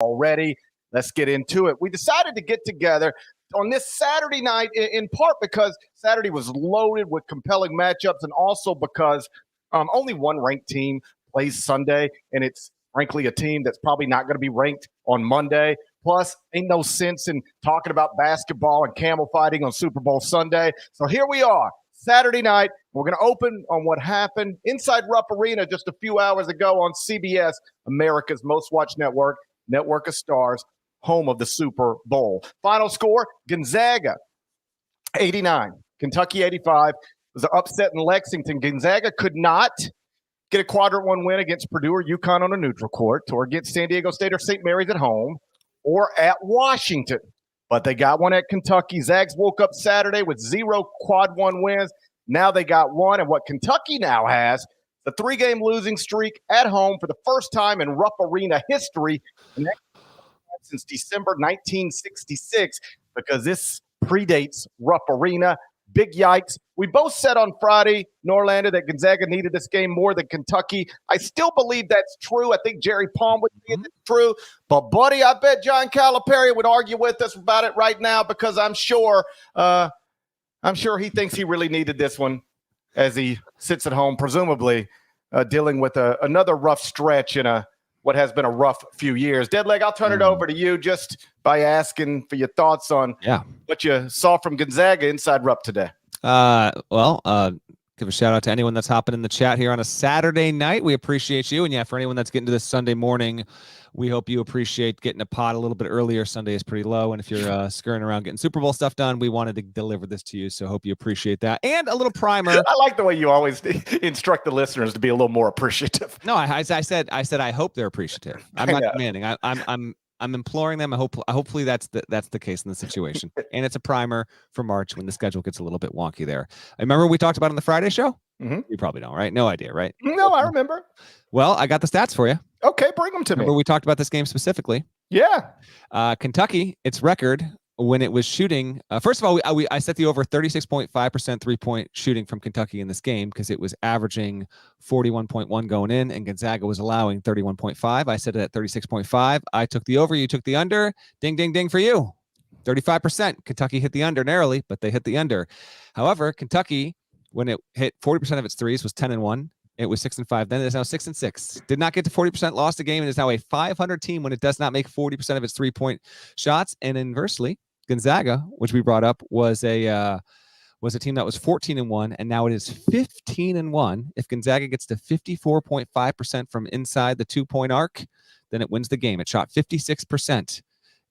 already. Let's get into it. We decided to get together on this Saturday night in part because Saturday was loaded with compelling matchups and also because only one ranked team plays Sunday, and it's frankly a team that's probably not going to be ranked on Monday. Plus, ain't no sense in talking about basketball and camel fighting on Super Bowl Sunday. So here we are, Saturday night. We're going to open on what happened inside Rupp Arena just a few hours ago on CBS, America's most watched network of stars, home of the Super Bowl. Final score, Gonzaga 89, Kentucky 85. It was an upset in Lexington. Gonzaga could not get a quadrant one win against Purdue or UConn on a neutral court, or against San Diego State or St. Mary's at home, or at Washington. But they got one at Kentucky. Zags woke up Saturday with 0 quad one wins. Now they got one. And what Kentucky now has, the 3-game losing streak at home for the first time in Rupp Arena history since December 1966, because this predates Rupp Arena. Big yikes. We both said on Friday, Norlander, that Gonzaga needed this game more than Kentucky. I still believe that's true. I think Jerry Palm would say it's true. But, buddy, I bet John Calipari would argue with us about it right now, because I'm sure he thinks he really needed this one as he sits at home, presumably dealing with another rough stretch in what has been a rough few years. Deadleg, I'll turn it over to you just by asking for your thoughts on what you saw from Gonzaga inside Rupp today. Give a shout out to anyone that's hopping in the chat here on a Saturday night. We appreciate you. And for anyone that's getting to this Sunday morning, we hope you appreciate getting a pot a little bit earlier. Sunday is pretty low. And if you're scurrying around getting Super Bowl stuff done, we wanted to deliver this to you. So hope you appreciate that. And a little primer. I like the way you always instruct the listeners to be a little more appreciative. No, I said I hope they're appreciative. I'm not demanding. I'm imploring them. Hopefully that's the case in the situation. And it's a primer for March when the schedule gets a little bit wonky there. I remember we talked about on the Friday show. Mm-hmm. You probably don't, right? No idea, right? No, I remember. Well, I got the stats for you. Okay, bring them to me. Remember we talked about this game specifically. Yeah. Kentucky, its record when it was shooting. First of all, I set the over 36.5% 3-point shooting from Kentucky in this game because it was averaging 41.1 going in, and Gonzaga was allowing 31.5. I set it at 36.5. I took the over. You took the under. Ding, ding, ding for you. 35%. Kentucky hit the under narrowly, but they hit the under. However, Kentucky, when it hit 40% of its threes, was 10-1. It was 6-5. Then it is now 6-6. Did not get to 40%, lost the game, and is now a 500 team when it does not make 40% of its 3-point shots. And inversely, Gonzaga, which we brought up, was a team that was 14-1, and now it is 15-1. If Gonzaga gets to 54.5% from inside the 2-point arc, then it wins the game. It shot 56%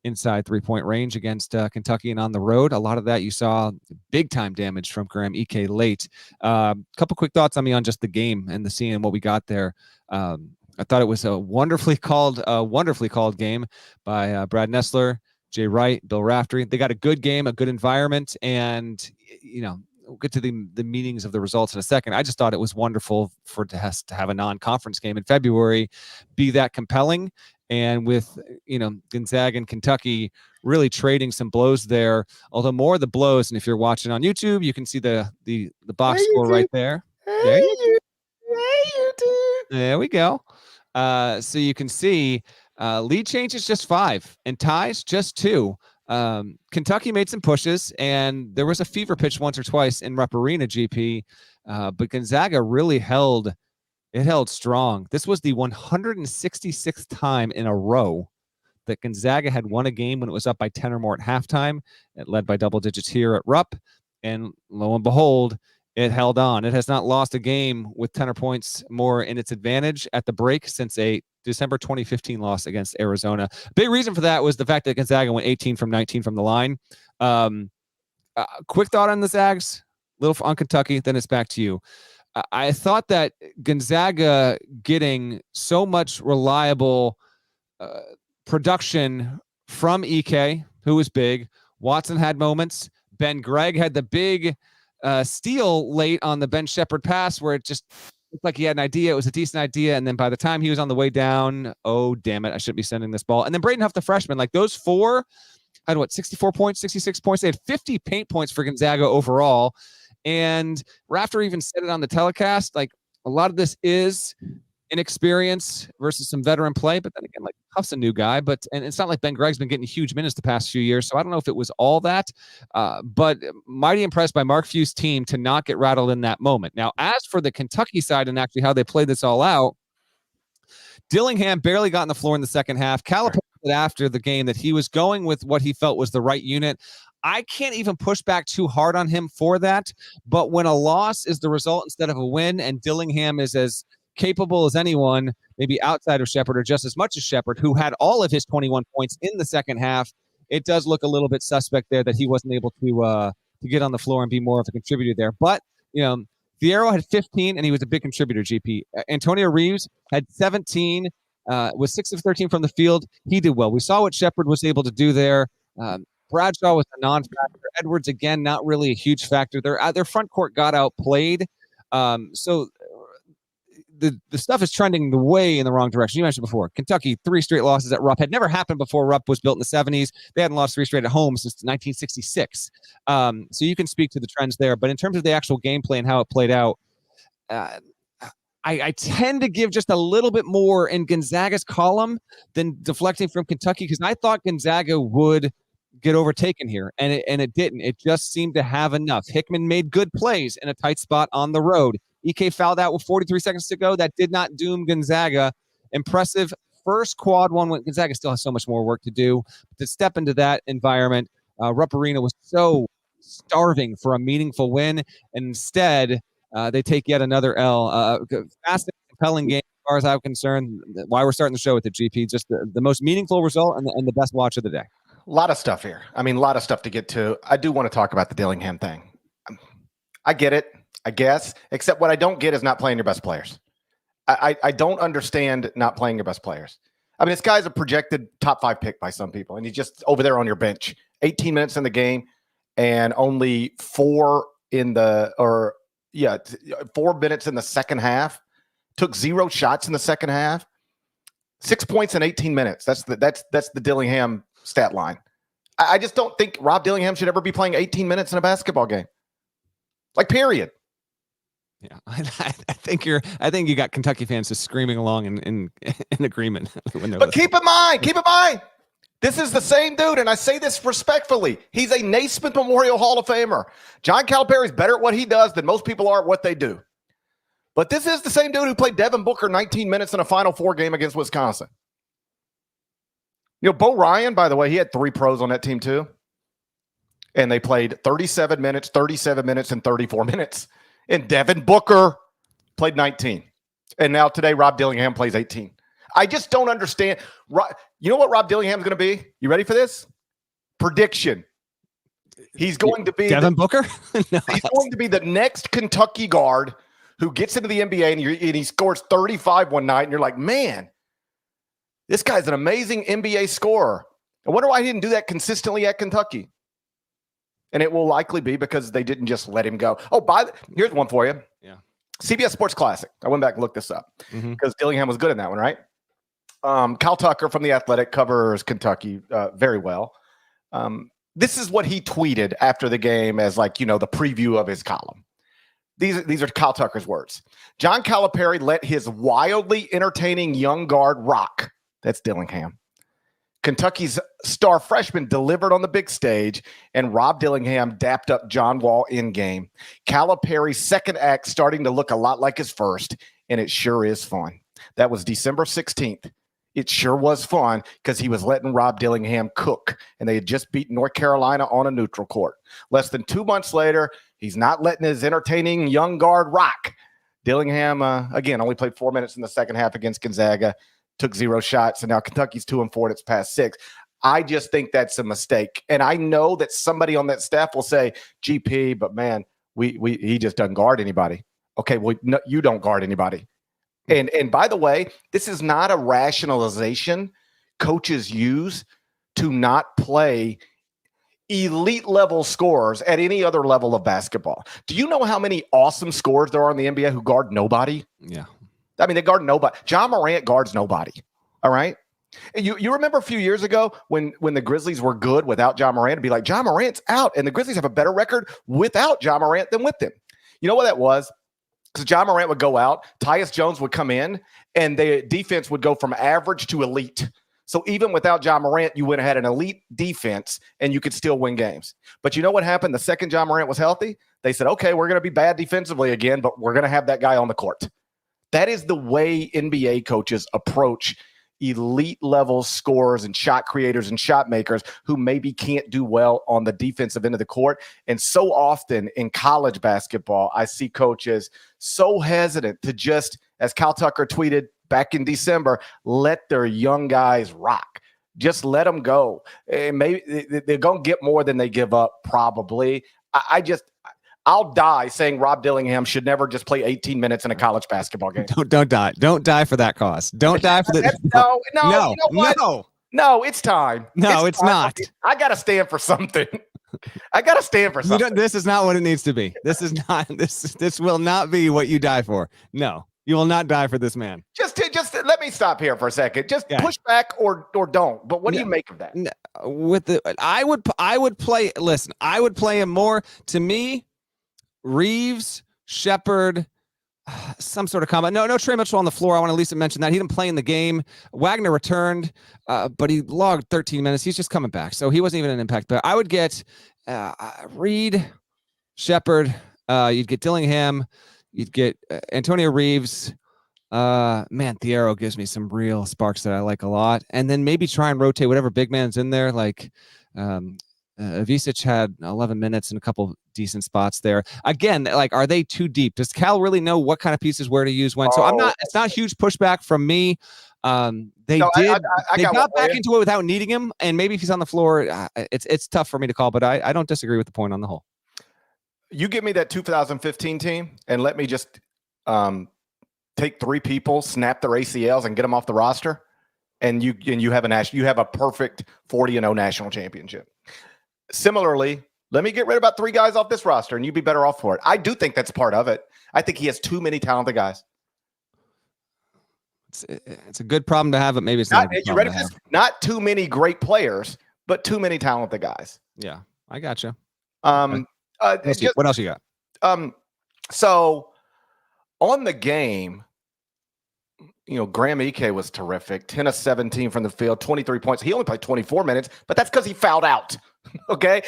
inside 3-point range against Kentucky and on the road. A lot of that you saw big time damage from Graham Ike late. Couple quick thoughts on me on just the game and the scene and what we got there. I thought it was a wonderfully called game by Brad Nessler, Jay Wright, Bill Raftery. They got a good game, a good environment, and we'll get to the meanings of the results in a second. I just thought it was wonderful to have a non-conference game in February be that compelling. And with, Gonzaga and Kentucky really trading some blows there, although more of the blows. And if you're watching on YouTube, you can see the box score right there. There you do. There we go. So you can see lead changes just 5 and ties just 2. Kentucky made some pushes, and there was a fever pitch once or twice in Rupp Arena, GP. But Gonzaga really held strong. This was the 166th time in a row that Gonzaga had won a game when it was up by 10 or more at halftime. It led by double digits here at Rupp, and lo and behold, it held on. It has not lost a game with 10 or points more in its advantage at the break since a December 2015 loss against Arizona. Big reason for that was the fact that Gonzaga went 18 from 19 from the line. Quick thought on the Zags, little on Kentucky, then it's back to you. I thought that Gonzaga getting so much reliable production from Ike, who was big. Watson had moments. Ben Gregg had the big steal late on the Ben Shepherd pass where it just looked like he had an idea. It was a decent idea. And then by the time he was on the way down, oh, damn it, I shouldn't be sending this ball. And then Braden Huff, the freshman, like those 4 had 64 points, 66 points. They had 50 paint points for Gonzaga overall. And Rafter even said it on the telecast, like a lot of this is inexperience versus some veteran play. But then again, like Huff's a new guy, and it's not like Ben Gregg's been getting huge minutes the past few years. So I don't know if it was all that, but mighty impressed by Mark Few's team to not get rattled in that moment. Now, as for the Kentucky side and actually how they played this all out, Dillingham barely got on the floor in the second half. Calipari said after the game that he was going with what he felt was the right unit. I can't even push back too hard on him for that. But when a loss is the result instead of a win, and Dillingham is as capable as anyone, maybe outside of Shepherd or just as much as Shepherd, who had all of his 21 points in the second half, it does look a little bit suspect there that he wasn't able to get on the floor and be more of a contributor there. But, Fierro had 15, and he was a big contributor, GP. Antonio Reeves had 17, was 6 of 13 from the field. He did well. We saw what Shepherd was able to do there. Bradshaw was a non-factor. Edwards, again, not really a huge factor. Their front court got outplayed. So the stuff is trending the way in the wrong direction. You mentioned before, Kentucky, 3 straight losses at Rupp. Had never happened before. Rupp was built in the 70s. They hadn't lost 3 straight at home since 1966. So you can speak to the trends there. But in terms of the actual gameplay and how it played out, I tend to give just a little bit more in Gonzaga's column than deflecting from Kentucky, because I thought Gonzaga would get overtaken here, and it didn't. It just seemed to have enough. Hickman made good plays in a tight spot on the road. EK fouled out with 43 seconds to go. That did not doom Gonzaga. Impressive first quad one when Gonzaga still has so much more work to do. To step into that environment, Rupp Arena was so starving for a meaningful win, and instead they take yet another L. Fast and compelling game as far as I'm concerned. Why we're starting the show with the GP, just the most meaningful result and the best watch of the day. A lot of stuff here. I mean, a lot of stuff to get to. I do want to talk about the Dillingham thing. I get it, I guess, except what I don't get is not playing your best players. I don't understand not playing your best players. I mean, this guy's a projected top 5 pick by some people, and he's just over there on your bench. 18 minutes in the game and only 4 minutes in the second half. Took 0 shots in the second half. 6 points in 18 minutes. That's the Dillingham stat line. I just don't think Rob Dillingham should ever be playing 18 minutes in a basketball game. Like, period. Yeah, I think you got Kentucky fans just screaming along in agreement. But keep in mind, this is the same dude, and I say this respectfully. He's a Naismith Memorial Hall of Famer. John Calipari's better at what he does than most people are at what they do. But this is the same dude who played Devin Booker 19 minutes in a Final Four game against Wisconsin. Bo Ryan, by the way, he had 3 pros on that team too. And they played 37 minutes, and 34 minutes. And Devin Booker played 19. And now today, Rob Dillingham plays 18. I just don't understand. You know what Rob Dillingham's going to be? You ready for this? Prediction. He's going to be Devin Booker? No, he's going to be the next Kentucky guard who gets into the NBA and he scores 35 one night. And you're like, man, this guy's an amazing NBA scorer. I wonder why he didn't do that consistently at Kentucky. And it will likely be because they didn't just let him go. Oh, here's one for you. Yeah. CBS Sports Classic. I went back and looked this up because Dillingham was good in that one, right? Kyle Tucker from The Athletic covers Kentucky very well. This is what he tweeted after the game as the preview of his column. These are Kyle Tucker's words. John Calipari let his wildly entertaining young guard rock. That's Dillingham. Kentucky's star freshman delivered on the big stage, and Rob Dillingham dapped up John Wall in game. Calipari's second act starting to look a lot like his first, and it sure is fun. That was December 16th. It sure was fun because he was letting Rob Dillingham cook, and they had just beaten North Carolina on a neutral court. Less than 2 months later, he's not letting his entertaining young guard rock. Dillingham, again, only played 4 minutes in the second half against Gonzaga, took 0 shots, and now Kentucky's 2-4 and it's past 6. I just think that's a mistake. And I know that somebody on that staff will say, GP, but man, he just doesn't guard anybody. Okay, well, no, you don't guard anybody. And by the way, this is not a rationalization coaches use to not play elite level scorers at any other level of basketball. Do you know how many awesome scorers there are in the NBA who guard nobody? Yeah. I mean, they guard nobody. John Morant guards nobody. All right. And you remember a few years ago when the Grizzlies were good without John Morant, it'd be like, John Morant's out. And the Grizzlies have a better record without John Morant than with him. You know what that was? because John Morant would go out, Tyus Jones would come in, and the defense would go from average to elite. So even without John Morant, you would have had an elite defense, and you could still win games. But you know what happened the second John Morant was healthy? They said, okay, we're going to be bad defensively again, but we're going to have that guy on the court. That is the way NBA coaches approach elite level scorers and shot creators and shot makers who maybe can't do well on the defensive end of the court. And so often in college basketball, I see coaches so hesitant to just, as Cal Tucker tweeted back in December, let their young guys rock. Just let them go. And maybe they're going to get more than they give up, probably. I'll die saying Rob Dillingham should never just play 18 minutes in a college basketball game. Don't die. Don't die for that cause. Don't die for the. No. No. You know what? No, it's time. No, it's not. I got to stand for something. I got to stand for something. This is not what it needs to be. This is not. This will not be what you die for. No, you will not die for this man. Just let me stop here for a second. Just push back or don't. But what do you make of that? I would play. Listen, I would play him more. To me, Reeves, Shepard, some sort of combo. No Trey Mitchell on the floor. I want to at least mention that. He didn't play in the game. Wagner returned, but he logged 13 minutes. He's just coming back, so he wasn't even an impact. But I would get Reed, Shepard. You'd get Dillingham. You'd get Antonio Reeves. Thiero gives me some real sparks that I like a lot. And then maybe try and rotate whatever big man's in there. Like Avicic had 11 minutes and a couple decent spots there. Again, like, are they too deep? Does Cal really know what kind of pieces where to use when? So it's not huge pushback from me. They got back into it without needing him. And maybe if he's on the floor, it's tough for me to call, but I don't disagree with the point on the whole. You give me that 2015 team and let me just take three people, snap their ACLs, and get them off the roster, and you have a perfect 40-0 national championship. Similarly, let me get rid of about three guys off this roster, and you'd be better off for it. I do think that's part of it. I think he has too many talented guys. It's a good problem to have, but maybe it's not. You ready for this? Not too many great players, but too many talented guys. Yeah, I got you. What else you got? So on the game, Graham Ike was terrific. 10 of 17 from the field, 23 points. He only played 24 minutes, but that's because he fouled out. Okay.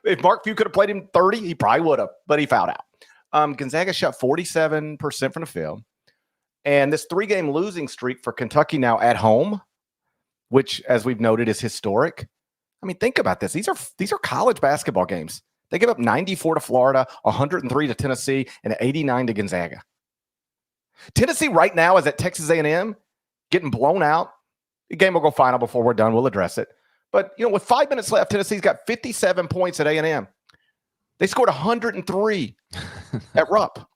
If Mark Few could have played him 30, he probably would have, but he fouled out. Gonzaga shot 47% from the field. And this 3-game losing streak for Kentucky now at home, which, as we've noted, is historic. I mean, think about this. These are college basketball games. They give up 94 to Florida, 103 to Tennessee, and 89 to Gonzaga. Tennessee right now is at Texas A&M, getting blown out. The game will go final before we're done. We'll address it. But, with 5 minutes left, Tennessee's got 57 points at A&M. They scored 103 at Rupp.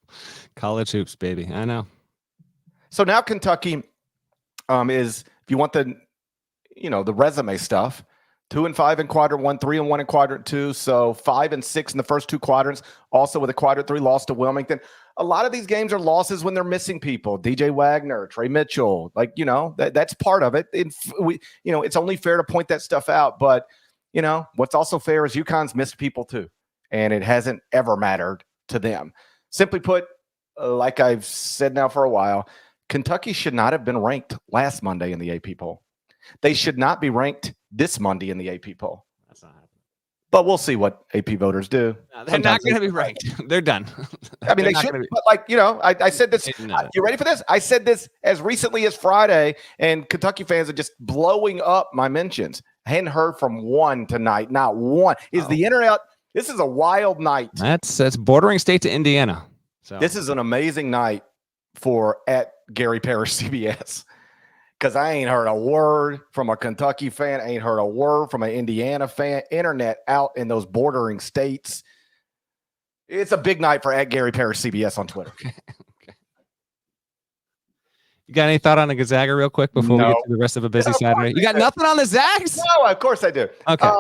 College hoops, baby. I know. So now Kentucky is, if you want the resume stuff, 2-5 in quadrant 1, 3-1 in quadrant 2. So 5-6 in the first two quadrants. Also with a quadrant 3 loss to Wilmington. A lot of these games are losses when they're missing people. DJ Wagner, Trey Mitchell, that's part of it. It's only fair to point that stuff out. But what's also fair is UConn's missed people too, and it hasn't ever mattered to them. Simply put, like I've said now for a while, Kentucky should not have been ranked last Monday in the AP poll. They should not be ranked this Monday in the AP poll. That's not happening. But we'll see what AP voters do. No, they're not going to be ranked. They're done. I mean, they should. But I said this. You ready for this? I said this as recently as Friday, and Kentucky fans are just blowing up my mentions. I hadn't heard from one tonight. Not one. The internet? This is a wild night. That's bordering state to Indiana. So this is an amazing night for at Gary Parrish CBS. Because I ain't heard a word from a Kentucky fan. I ain't heard a word from an Indiana fan. Internet out in those bordering states. It's a big night for at Gary Parrish CBS on Twitter. Okay. You got any thought on the Gonzaga real quick before we get to the rest of a busy Saturday? You got nothing on the Zags? No, of course I do. Okay.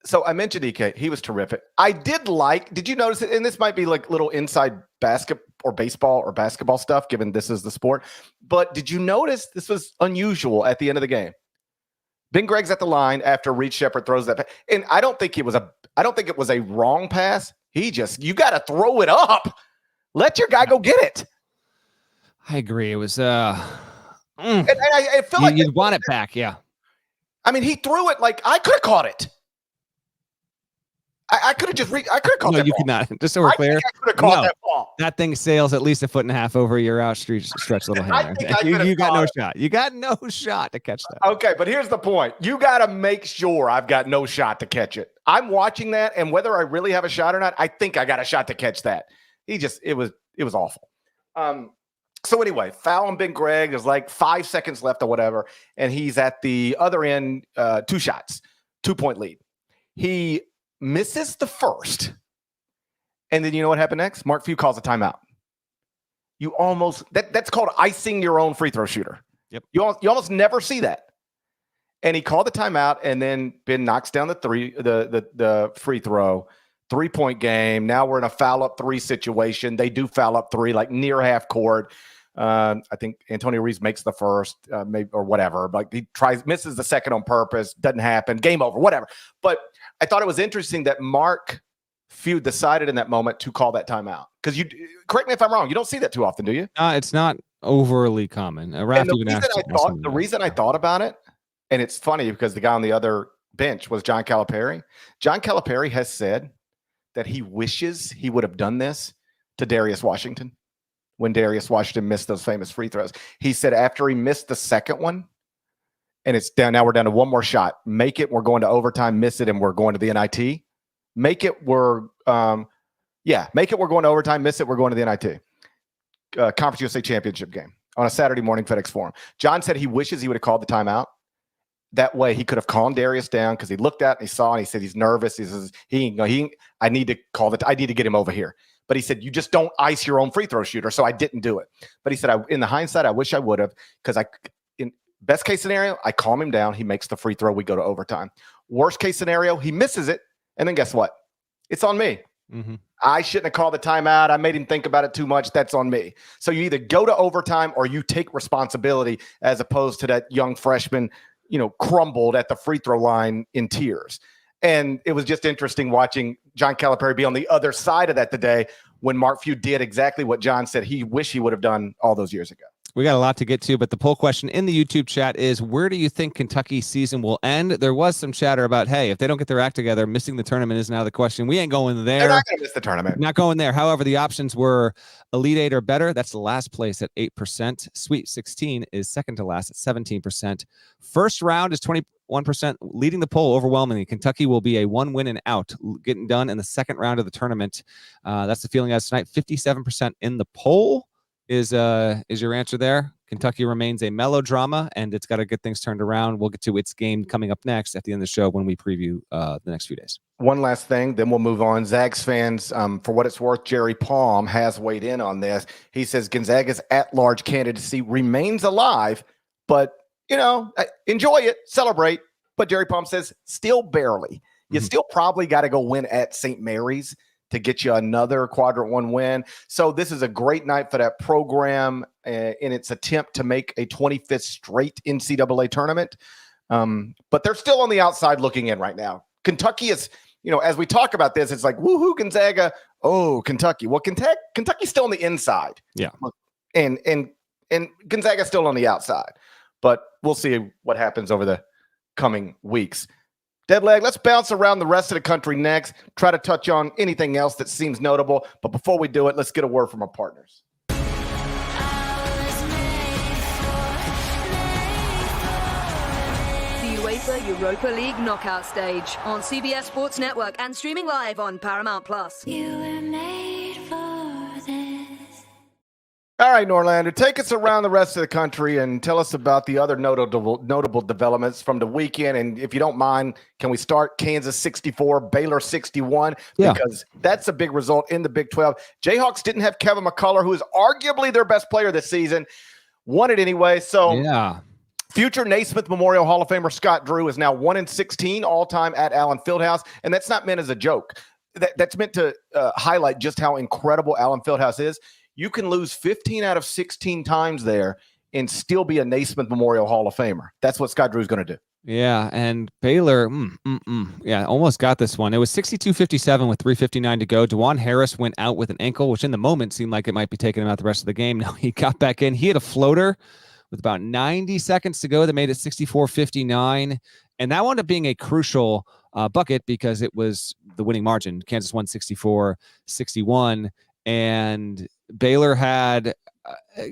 So I mentioned Ike. He was terrific. Did you notice it? And this might be like little inside basketball or baseball or basketball stuff, given this is the sport. But did you notice this was unusual at the end of the game? Ben Gregg's at the line after Reed Sheppard throws that. And I don't think it was a wrong pass. You got to throw it up. Let your guy go get it. I agree. It was And I feel like you'd want it back. Yeah. I mean, he threw it like I could have caught it. I could have just I could have caught No, that you ball. could not. Just so we're clear. I could have caught that ball. That thing sails at least a foot and a half over your outstretched little hand. You got no shot. You got no shot to catch that. Okay, but here's the point. You got to make sure I've got no shot to catch it. I'm watching that, and whether I really have a shot or not, I think I got a shot to catch that. It was awful. So anyway, foul on Ben Gregg. There's like 5 seconds left or whatever, and he's at the other end, 2 shots, 2-point lead. He misses the first, and then you know what happened next? Mark Few calls a timeout. You almost that's called icing your own free throw shooter. Yep. You almost never see that. And he called the timeout, and then Ben knocks down the free throw. 3-point game. Now we're in a foul up 3 situation. They do foul up 3, like near half court. I think Antonio Reeves makes the first, maybe or whatever. But he misses the second on purpose. Doesn't happen. Game over. Whatever. But I thought it was interesting that Mark Few decided in that moment to call that timeout. Because you correct me if I'm wrong. You don't see that too often, do you? It's not overly common. The reason I thought about it, and it's funny because the guy on the other bench was John Calipari. John Calipari has said that he wishes he would have done this to Darius Washington when Darius Washington missed those famous free throws. He said after he missed the second one, and it's down, now we're down to one more shot. Make it, we're going to overtime, miss it, and we're going to the NIT. Make it, we're going to overtime, miss it, we're going to the NIT. Conference USA Championship game on a Saturday morning FedEx Forum. John said he wishes he would have called the timeout. That way he could have calmed Darius down because he looked at and he saw and he said he's nervous. He says I need to get him over here. But he said you just don't ice your own free throw shooter, so I didn't do it. But he said in the hindsight, I wish I would have because in best case scenario, I calm him down. He makes the free throw. We go to overtime. Worst case scenario, he misses it, and then guess what? It's on me. Mm-hmm. I shouldn't have called the timeout. I made him think about it too much. That's on me. So you either go to overtime or you take responsibility as opposed to that young freshman, crumbled at the free throw line in tears. And it was just interesting watching John Calipari be on the other side of that today when Mark Few did exactly what John said he wished he would have done all those years ago. We got a lot to get to, but the poll question in the YouTube chat is, where do you think Kentucky's season will end? There was some chatter about, hey, if they don't get their act together, missing the tournament is now the question. We ain't going there. They're not going to miss the tournament. Not going there. However, the options were Elite 8 or better. That's the last place at 8%. Sweet 16 is second to last at 17%. First round is 21%, leading the poll overwhelmingly. Kentucky will be a 1 win and out, getting done in the second round of the tournament. That's the feeling as tonight. 57% in the poll. Is your answer there? Kentucky remains a melodrama, and it's got to get things turned around. We'll get to its game coming up next at the end of the show when we preview the next few days. One last thing, then we'll move on. Zags fans, for what it's worth, Jerry Palm has weighed in on this. He says Gonzaga's at-large candidacy remains alive, but, enjoy it, celebrate. But Jerry Palm says still barely. You still probably got to go win at St. Mary's to get you another quadrant 1 win. So this is a great night for that program in its attempt to make a 25th straight NCAA tournament. But they're still on the outside looking in right now. Kentucky is, as we talk about this, it's like, woohoo, Gonzaga. Oh, Kentucky. Well, Kentucky's still on the inside. Yeah. And Gonzaga's still on the outside. But we'll see what happens over the coming weeks. Deadleg, let's bounce around the rest of the country next, try to touch on anything else that seems notable. But before we do it, let's get a word from our partners. The UEFA Europa League knockout stage on CBS Sports Network and streaming live on Paramount+. You were made for this. All right, Norlander, take us around the rest of the country and tell us about the other notable developments from the weekend. And if you don't mind, can we start Kansas 64, Baylor 61? Yeah. Because that's a big result in the Big 12. Jayhawks didn't have Kevin McCullough, who is arguably their best player this season. Won it anyway. So yeah. Future Naismith Memorial Hall of Famer Scott Drew is now 1-16 all-time at Allen Fieldhouse. And that's not meant as a joke. That's meant to highlight just how incredible Allen Fieldhouse is. You can lose 15 out of 16 times there and still be a Naismith Memorial Hall of Famer. That's what Scott Drew's going to do. Yeah, and Baylor, yeah, almost got this one. It was 62-57 with 3:59 to go. DeJuan Harris went out with an ankle, which in the moment seemed like it might be taking him out the rest of the game. Now he got back in. He had a floater with about 90 seconds to go that made it 64-59, and that wound up being a crucial bucket because it was the winning margin. Kansas won 64-61, and Baylor had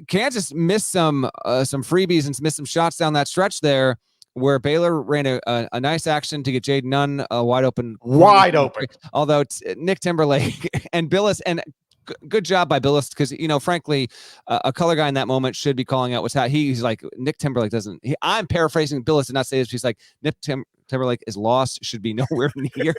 Kansas missed some freebies and missed some shots down that stretch there, where Baylor ran a nice action to get Jaden Nunn wide open. Although Nick Timberlake and Billis, and good job by Billis, because, frankly, a color guy in that moment should be calling out what's happening. He's like, Nick Timberlake doesn't. I'm paraphrasing. Billis did not say this. He's like, Nick Timberlake is lost, should be nowhere near.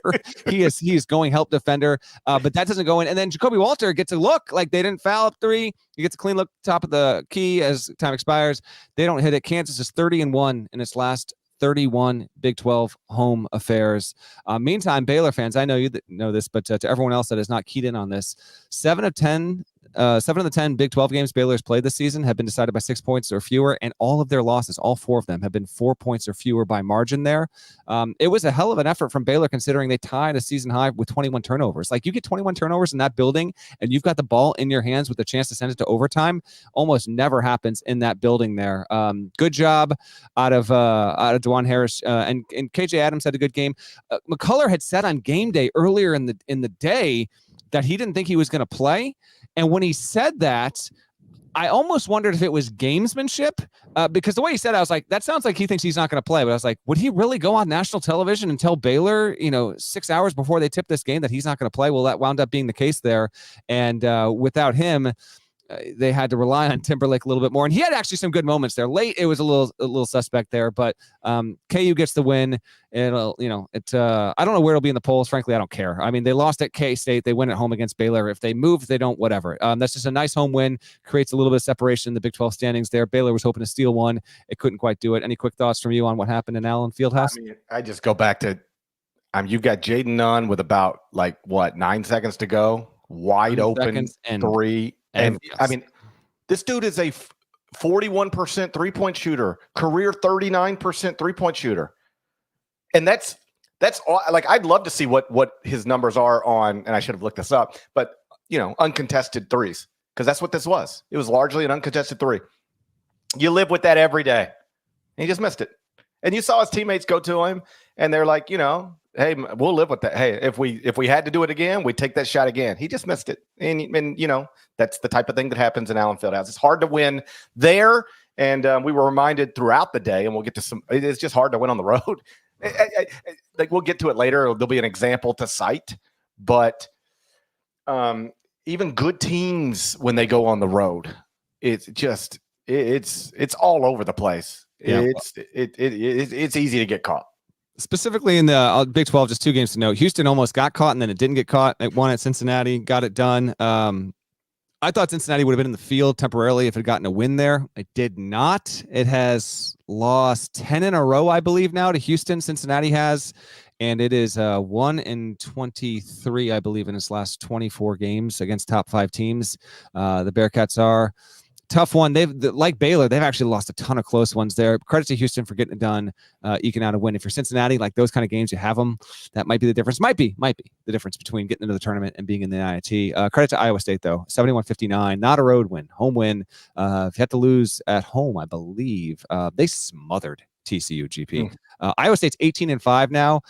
He is going help defender, but that doesn't go in. And then Jacoby Walter gets a look, like they didn't foul up three. He gets a clean look top of the key as time expires. They don't hit it. Kansas is 30-1 in its last 31 Big 12 home affairs. Meantime, Baylor fans, I know you know this, but to everyone else that is not keyed in on this, 7 of the 10 Big 12 games Baylor's played this season have been decided by 6 points or fewer, and all of their losses, all 4 of them, have been 4 points or fewer by margin there. It was a hell of an effort from Baylor, considering they tied a season high with 21 turnovers. Like, you get 21 turnovers in that building, and you've got the ball in your hands with a chance to send it to overtime. Almost never happens in that building there. Good job out of DeJuan Harris, and KJ Adams had a good game. McCullough had said on game day earlier in the day that he didn't think he was going to play. And when he said that, I almost wondered if it was gamesmanship, because the way he said it, I was like, that sounds like he thinks he's not going to play. But I was like, would he really go on national television and tell Baylor, 6 hours before they tipped this game, that he's not going to play? Well, that wound up being the case there. And without him, they had to rely on Timberlake a little bit more. And he had actually some good moments there. Late, it was a little suspect there, but KU gets the win. It'll, I don't know where it'll be in the polls. Frankly, I don't care. I mean, they lost at K-State. They win at home against Baylor. If they move, they don't, whatever. That's just a nice home win. Creates a little bit of separation in the Big 12 standings there. Baylor was hoping to steal one. It couldn't quite do it. Any quick thoughts from you on what happened in Allen Fieldhouse? I just go back to, you've got Jaden Nunn with about 9 seconds to go. Wide open three. And yes. This dude is a 41% three-point shooter, career 39% three-point shooter. And that's all. I'd love to see what his numbers are on, and I should have looked this up, but uncontested threes, because that's what this was. It was largely an uncontested three. You live with that every day. And he just missed it. And you saw his teammates go to him, and they're like, hey, we'll live with that. Hey, if we had to do it again, we'd take that shot again. He just missed it. And that's the type of thing that happens in Allen Fieldhouse. It's hard to win there. And we were reminded throughout the day, and we'll get to it's just hard to win on the road. We'll get to it later. There'll be an example to cite. But even good teams, when they go on the road, it's all over the place. Yeah. It's easy to get caught. Specifically in the Big 12, just 2 games to note. Houston almost got caught, and then it didn't get caught. It won at Cincinnati, got it done. I thought Cincinnati would have been in the field temporarily if it had gotten a win there. It did not. It has lost 10 in a row, I believe, now to Houston. Cincinnati has, and it is 1-23, I believe, in its last 24 games against top 5 teams. The Bearcats are tough one. Like Baylor, they've actually lost a ton of close ones there. Credit to Houston for getting it done, eking out a win. If you're Cincinnati, like those kind of games, you have them. That might be the difference. Might be the difference between getting into the tournament and being in the NIT. Credit to Iowa State, though. 71-59, not a road win, home win. If you had to lose at home, I believe, they smothered TCU GP. Iowa State's 18-5 now,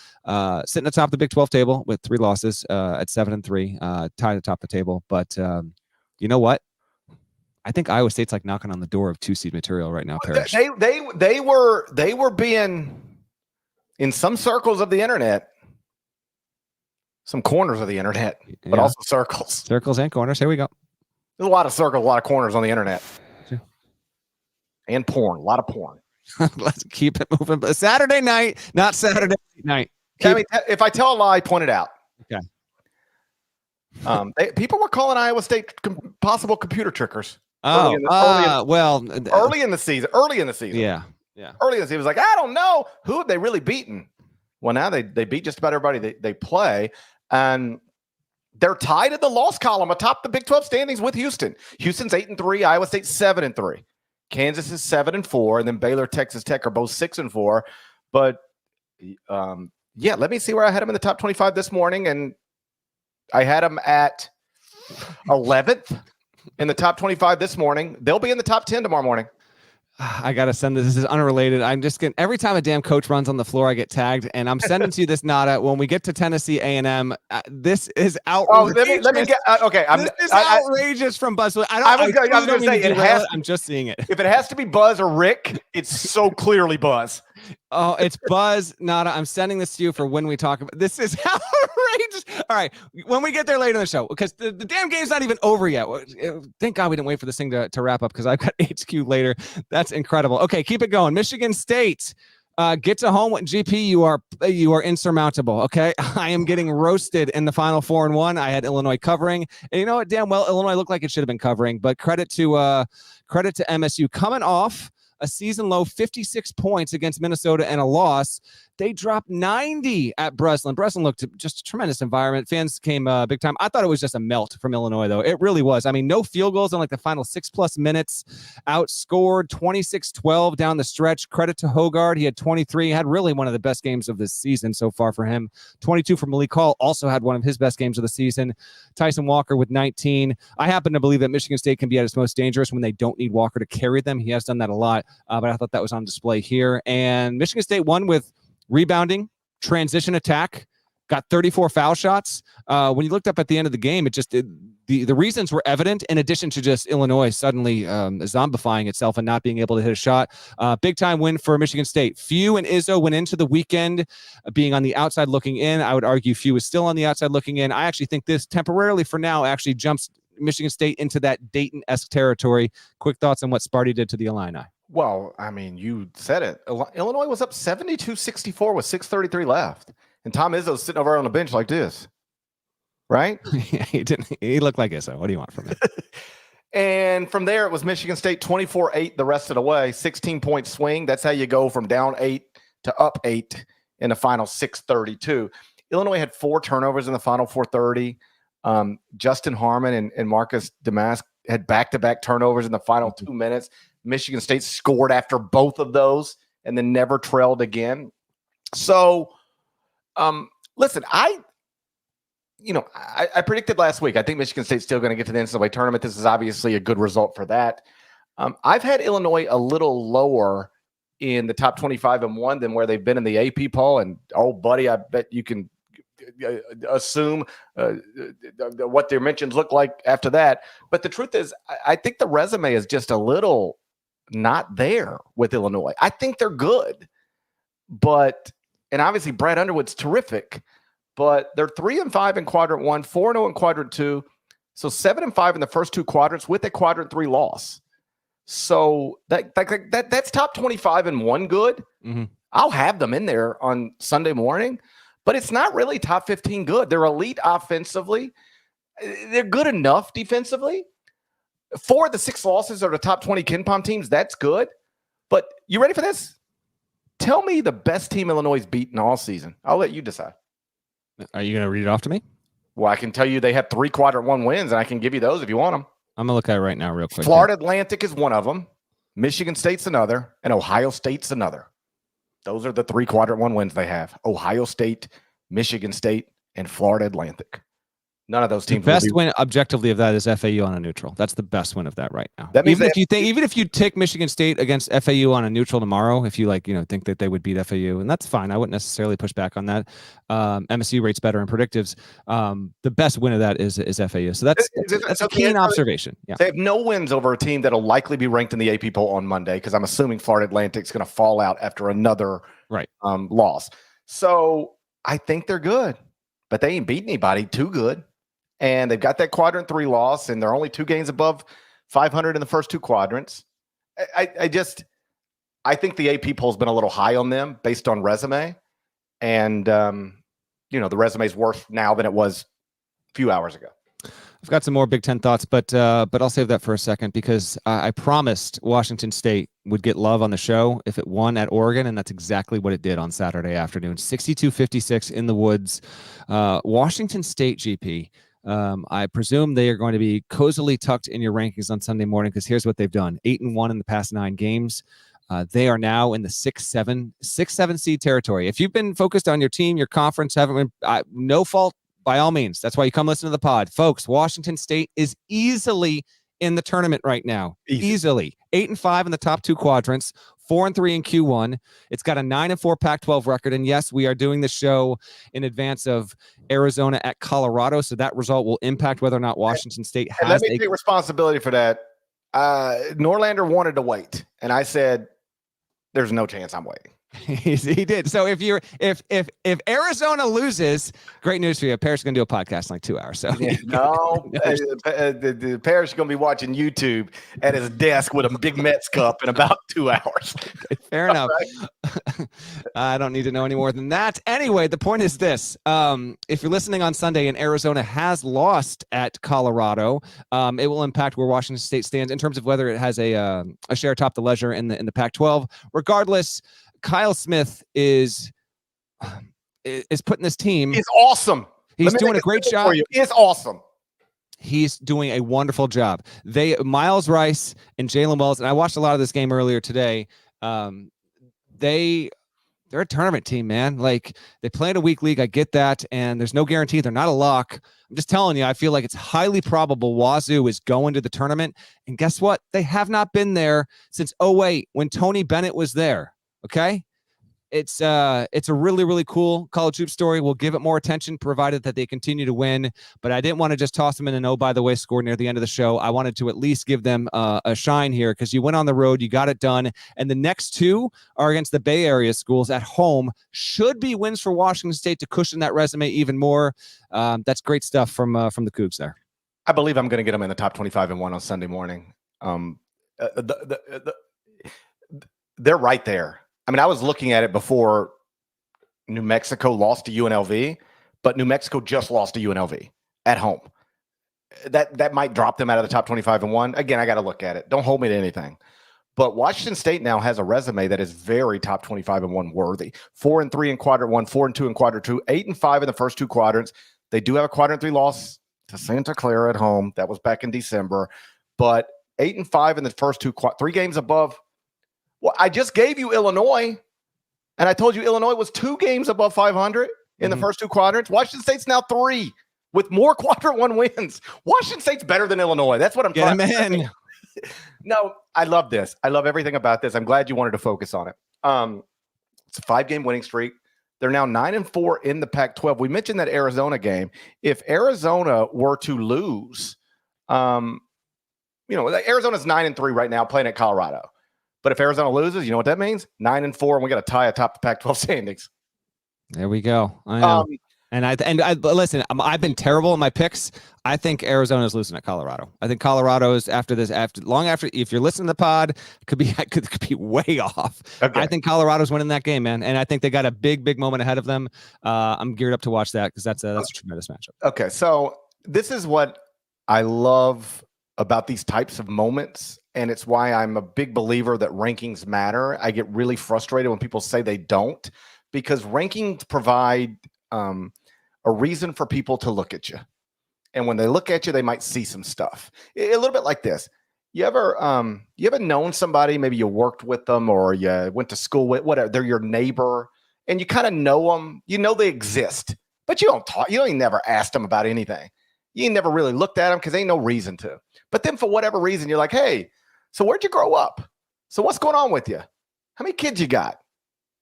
sitting atop the Big 12 table with 3 losses at 7-3, tied atop the table. But you know what? I think Iowa State's knocking on the door of 2-seed material right now, Parrish. They were being, in some circles of the internet, some corners of the internet, but also circles. Circles and corners. Here we go. There's a lot of circles, a lot of corners on the internet. Sure. And porn, a lot of porn. Let's keep it moving. But Saturday night, not Saturday night. If I tell a lie, point it out. Okay. People were calling Iowa State possible computer trickers. Early in the season. Yeah. Early in the season, it was like, I don't know who have they really beaten. Well, now they beat just about everybody they play, and they're tied in the loss column atop the Big 12 standings with Houston. Houston's 8-3, Iowa State's 7-3, Kansas is 7-4, and then Baylor, Texas Tech are both 6-4. But yeah, let me see where I had them in the top 25 this morning, and I had them at 11th in the top 25 this morning. They'll be in the top 10 tomorrow morning. I got to send this. This is unrelated. I'm just getting, every time a damn coach runs on the floor, I get tagged, and I'm sending to you this, Nada. When we get to Tennessee A&M, this is outrageous. Oh, let me get, okay. This is outrageous from Buzz. I was going to say, I'm just seeing it. If it has to be Buzz or Rick, it's so clearly Buzz. Oh, it's Buzz, Nada. I'm sending this to you for when we talk about this. Is outrageous. All right, when we get there later in the show, because the damn game's not even over yet. Thank God we didn't wait for this thing to wrap up, because I've got HQ later. That's incredible. Okay, keep it going. Michigan State. Get to home with GP. You are insurmountable. Okay, I am getting roasted in the Final 4-1. I had Illinois covering, and you know what? Damn well, Illinois looked like it should have been covering. But credit to MSU coming off a season low 56 points against Minnesota and a loss. They dropped 90 at Breslin. Breslin looked just a tremendous environment. Fans came big time. I thought it was just a melt from Illinois, though. It really was. I mean, no field goals in like the final 6+ minutes. Outscored 26-12 down the stretch. Credit to Hogard. He had 23. Had really one of the best games of this season so far for him. 22 for Malik Hall. Also had one of his best games of the season. Tyson Walker with 19. I happen to believe that Michigan State can be at its most dangerous when they don't need Walker to carry them. He has done that a lot, but I thought that was on display here. And Michigan State won with rebounding, transition attack, got 34 foul shots. When you looked up at the end of the game, the reasons were evident, in addition to just Illinois suddenly zombifying itself and not being able to hit a shot. Big time win for Michigan State. Few and Izzo went into the weekend being on the outside looking in. I would argue Few is still on the outside looking in. I actually think this temporarily for now actually jumps Michigan State into that Dayton-esque territory. Quick thoughts on what Sparty did to the Illini. Well, I mean, you said it. Illinois was up 72-64 with 6:33 left. And Tom Izzo's sitting over on the bench like this. Right? Yeah, he looked like Izzo. What do you want from him? And from there, it was Michigan State 24-8 the rest of the way. 16-point swing. That's how you go from down 8 to up 8 in the final 6:32. Illinois had 4 turnovers in the final 4:30. Justin Harmon and Marcus Damask had back-to-back turnovers in the final 2 minutes. Michigan State scored after both of those and then never trailed again. So, listen, I predicted last week, I think Michigan State's still going to get to the NCAA tournament. This is obviously a good result for that. I've had Illinois a little lower in the top 25 and 1 than where they've been in the AP poll. And, oh, buddy, I bet you can assume what their mentions look like after that. But the truth is, I think the resume is just a little not there with Illinois. I think they're good, and obviously Brad Underwood's terrific, but they're 3-5 in quadrant 1, 4-0 in quadrant 2. So 7-5 in the first 2 quadrants with a quadrant 3 loss. So that's top 25 and 1 good. Mm-hmm. I'll have them in there on Sunday morning, but it's not really top 15 good. They're elite offensively. They're good enough defensively. 4 of the 6 losses are the top 20 KenPom teams. That's good. But you ready for this? Tell me the best team Illinois beaten all season. I'll let you decide. Are you going to read it off to me? Well, I can tell you they have 3 quadrant 1 wins, and I can give you those if you want them. I'm going to look at it right now real quick. Florida Atlantic is one of them. Michigan State's another, and Ohio State's another. Those are the 3 quadrant 1 wins they have. Ohio State, Michigan State, and Florida Atlantic. None of those teams. The best win objectively of that is FAU on a neutral. That's the best win of that right now. That means even if you take Michigan State against FAU on a neutral tomorrow, if you think that they would beat FAU, and that's fine. I wouldn't necessarily push back on that. MSU rates better in predictives. The best win of that is FAU. So that's a keen observation. Yeah. They have no wins over a team that'll likely be ranked in the AP poll on Monday, because I'm assuming Florida Atlantic's going to fall out after another loss. So I think they're good, but they ain't beat anybody too good. And they've got that quadrant 3 loss, and they're only 2 games above 500 in the first 2 quadrants. I think the AP poll's been a little high on them based on resume. And, the resume's worse now than it was a few hours ago. I've got some more Big Ten thoughts, but I'll save that for a second, because I promised Washington State would get love on the show if it won at Oregon, and that's exactly what it did on Saturday afternoon. 62-56 in the woods. Washington State, GP. I presume they are going to be cozily tucked in your rankings on Sunday morning, because here's what they've done. 8-1 in the past 9 games. They are now in the 6-7 seed territory. If you've been focused on your team, your conference, haven't been, no fault by all means. That's why you come listen to the pod. Folks, Washington State is easily in the tournament right now. Easily. 8-5 in the top 2 quadrants, 4-3 in Q1. It's got a 9-4 Pac-12 record. And yes, we are doing the show in advance of Arizona at Colorado. So that result will impact whether or not Washington State has. Let me take responsibility for that. Norlander wanted to wait. And I said, there's no chance I'm waiting. He did. So if Arizona loses, great news for you. Paris is going to do a podcast in like 2 hours. So the Paris is going to be watching YouTube at his desk with a big Mets cup in about 2 hours. Fair enough. I don't need to know any more than that. Anyway, the point is this: if you're listening on Sunday and Arizona has lost at Colorado, it will impact where Washington State stands in terms of whether it has a share atop the ledger in the Pac-12. Regardless, Kyle Smith is putting this team. He's awesome. He's doing a great job. It's awesome. He's doing a wonderful job. Miles Rice and Jalen Wells, and I watched a lot of this game earlier today. They're a tournament team, man. Like, they play in a weak league. I get that, and there's no guarantee. They're not a lock. I'm just telling you, I feel like it's highly probable Wazzoo is going to the tournament. And guess what? They have not been there since 2008 when Tony Bennett was there. Okay. It's a really, really cool college hoop story. We'll give it more attention provided that they continue to win, but I didn't want to just toss them in an by the way score near the end of the show. I wanted to at least give them a shine here because you went on the road, you got it done. And the next 2 are against the Bay Area schools at home. Should be wins for Washington State to cushion that resume even more. That's great stuff from the Cougs there. I believe I'm going to get them in the top 25 and 1 on Sunday morning. They're right there. I mean, I was looking at it before New Mexico lost to UNLV, but New Mexico just lost to UNLV at home. That might drop them out of the top 25 and 1. Again, I got to look at it. Don't hold me to anything. But Washington State now has a resume that is very top 25 and 1 worthy. 4-3 in quadrant 1, 4-2 in quadrant 2, 8-5 in the first 2 quadrants. They do have a quadrant 3 loss to Santa Clara at home. That was back in December. But 8-5 in the first 3 games above. Well, I just gave you Illinois, and I told you Illinois was 2 games above 500 in the first 2 quadrants. Washington State's now 3 with more quadrant 1 wins. Washington State's better than Illinois. That's what I'm trying to say. No, I love this. I love everything about this. I'm glad you wanted to focus on it. It's a 5-game winning streak. They're now 9-4 in the Pac-12. We mentioned that Arizona game. If Arizona were to lose, Arizona's 9-3 right now playing at Colorado. But if Arizona loses, you know what that means? 9-4, and we got a tie atop the Pac-12 standings. There we go. I know. And I listen. I've been terrible in my picks. I think Arizona's losing at Colorado. I think Colorado's after this. Long after, if you're listening to the pod, could be way off. Okay. I think Colorado's winning that game, man. And I think they got a big moment ahead of them. I'm geared up to watch that because that's a tremendous matchup. Okay, so this is what I love about these types of moments. And it's why I'm a big believer that rankings matter. I get really frustrated when people say they don't, because rankings provide a reason for people to look at you. And when they look at you, they might see some stuff. A little bit like this. You ever known somebody, maybe you worked with them or you went to school with, whatever, they're your neighbor, and you kind of know them, you know they exist, but you don't talk, you ain't never asked them about anything. You ain't never really looked at them because ain't no reason to. But then for whatever reason, you're like, hey, so where'd you grow up? So what's going on with you? How many kids you got?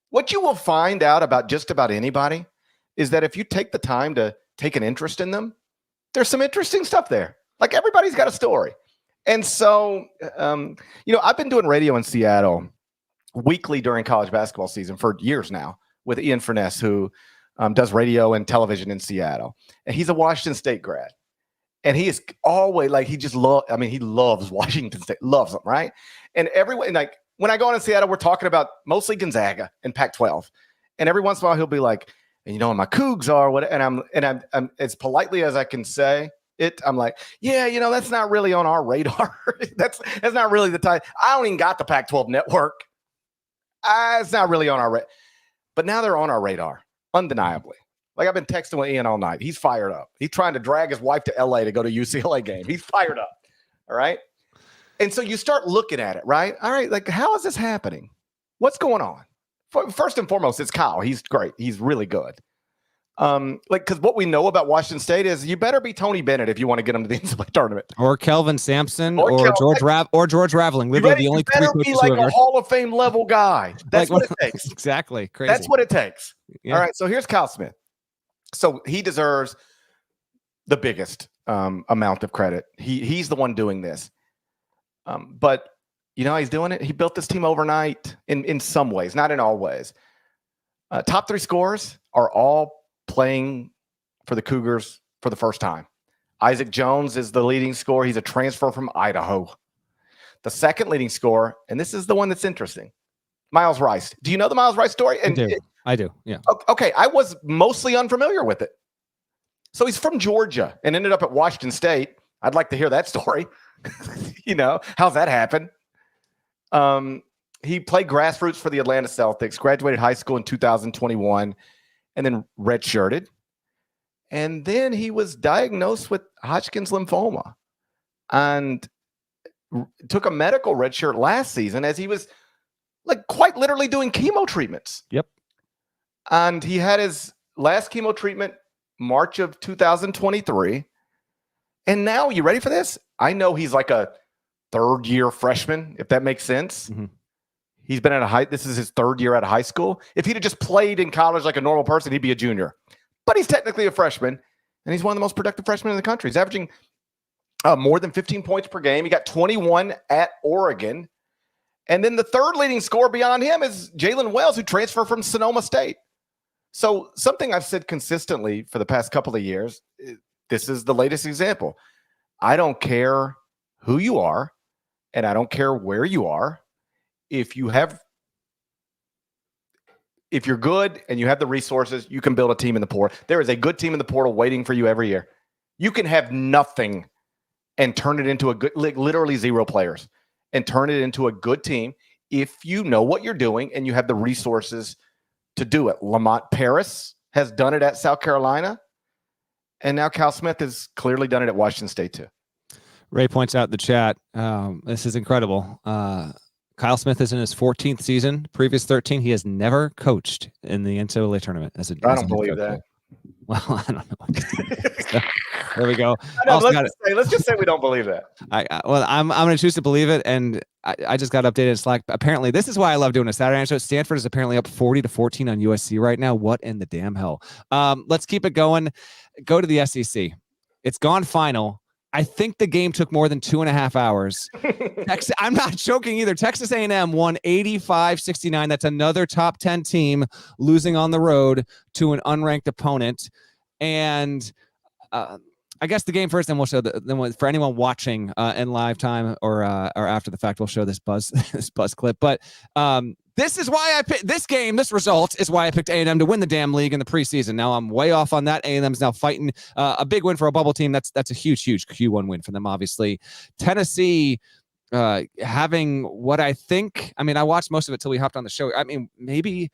What you will find out about just about anybody is that if you take the time to take an interest in them, there's some interesting stuff there. Like, everybody's got a story. And so, I've been doing radio in Seattle weekly during college basketball season for years now with Ian Furness, who does radio and television in Seattle. And he's a Washington State grad. And he is always like, he loves Washington State, loves them, right? And everyone, like, when I go on in Seattle, we're talking about mostly Gonzaga and Pac-12. And every once in a while, he'll be like, and my Cougs are what, and I'm as politely as I can say it. I'm like, yeah, that's not really on our radar. that's not really the time. I don't even got the Pac-12 network. It's not really on our radar. But now they're on our radar, undeniably. Like, I've been texting with Ian all night. He's fired up. He's trying to drag his wife to LA to go to UCLA game. He's fired up. All right. And so you start looking at it, right? All right. Like, how is this happening? What's going on? First and foremost, it's Kyle. He's great. He's really good. Because what we know about Washington State is you better be Tony Bennett if you want to get them to the NCAA tournament, or Kelvin Sampson, or George Raveling. Literally the only three coaches be like a Hall of Fame level guy. That's what it takes. Exactly, crazy. That's what it takes. Yeah. All right. So here's Kyle Smith. So he deserves the biggest amount of credit. He's the one doing this. But you know how he's doing it? He built this team overnight in some ways, not in all ways. Top 3 scorers are all playing for the Cougars for the first time. Isaac Jones is the leading scorer. He's a transfer from Idaho. The second leading scorer, and this is the one that's interesting, Miles Rice. Do you know the Miles Rice story? And I do. Yeah. Okay. I was mostly unfamiliar with it. So he's from Georgia and ended up at Washington State. I'd like to hear that story. You know, how's that happen? He played grassroots for the Atlanta Celtics, graduated high school in 2021, and then redshirted. And then he was diagnosed with Hodgkin's lymphoma and took a medical redshirt last season as he was like quite literally doing chemo treatments. Yep. And he had his last chemo treatment March of 2023. And now, you ready for this? I know he's like a third-year freshman, if that makes sense. Mm-hmm. He's been this is his third year out of high school. If he'd have just played in college like a normal person, he'd be a junior. But he's technically a freshman, and he's one of the most productive freshmen in the country. He's averaging more than 15 points per game. He got 21 at Oregon. And then the third leading scorer beyond him is Jalen Wells, who transferred from Sonoma State. So something I've said consistently for the past couple of years, this is the latest example. I don't care who you are, and I don't care where you are. If you're good and you have the resources, you can build a team in the portal. There is a good team in the portal waiting for you every year. You can have nothing and turn it into a good, literally 0 players, and turn it into a good team if you know what you're doing and you have the resources to do it. Lamont Paris has done it at South Carolina, and now Kyle Smith has clearly done it at Washington State too. Ray points out in the chat, this is incredible. Kyle Smith is in his 14th season. Previous 13, he has never coached in the NCAA tournament. I don't believe that. Well, I don't know. So, there we go. Let's just say we don't believe that. I'm going to choose to believe it, and I just got updated in Slack. Apparently, this is why I love doing a Saturday night show. Stanford is apparently up 40-14 on USC right now. What in the damn hell? Let's keep it going. Go to the SEC. It's gone final. I think the game took more than 2.5 hours. I'm not joking either. Texas A&M won 85-69. That's another top 10 team losing on the road to an unranked opponent. And I guess the game first, then we'll show for anyone watching in live time or after the fact, we'll show this buzz clip. But this is why I picked this game. This result is why I picked A&M to win the damn league in the preseason. Now I'm way off on that. A&M's now fighting a big win for a bubble team. That's a huge Q1 win for them, obviously. Tennessee having what I think. I mean, I watched most of it till we hopped on the show. I mean, maybe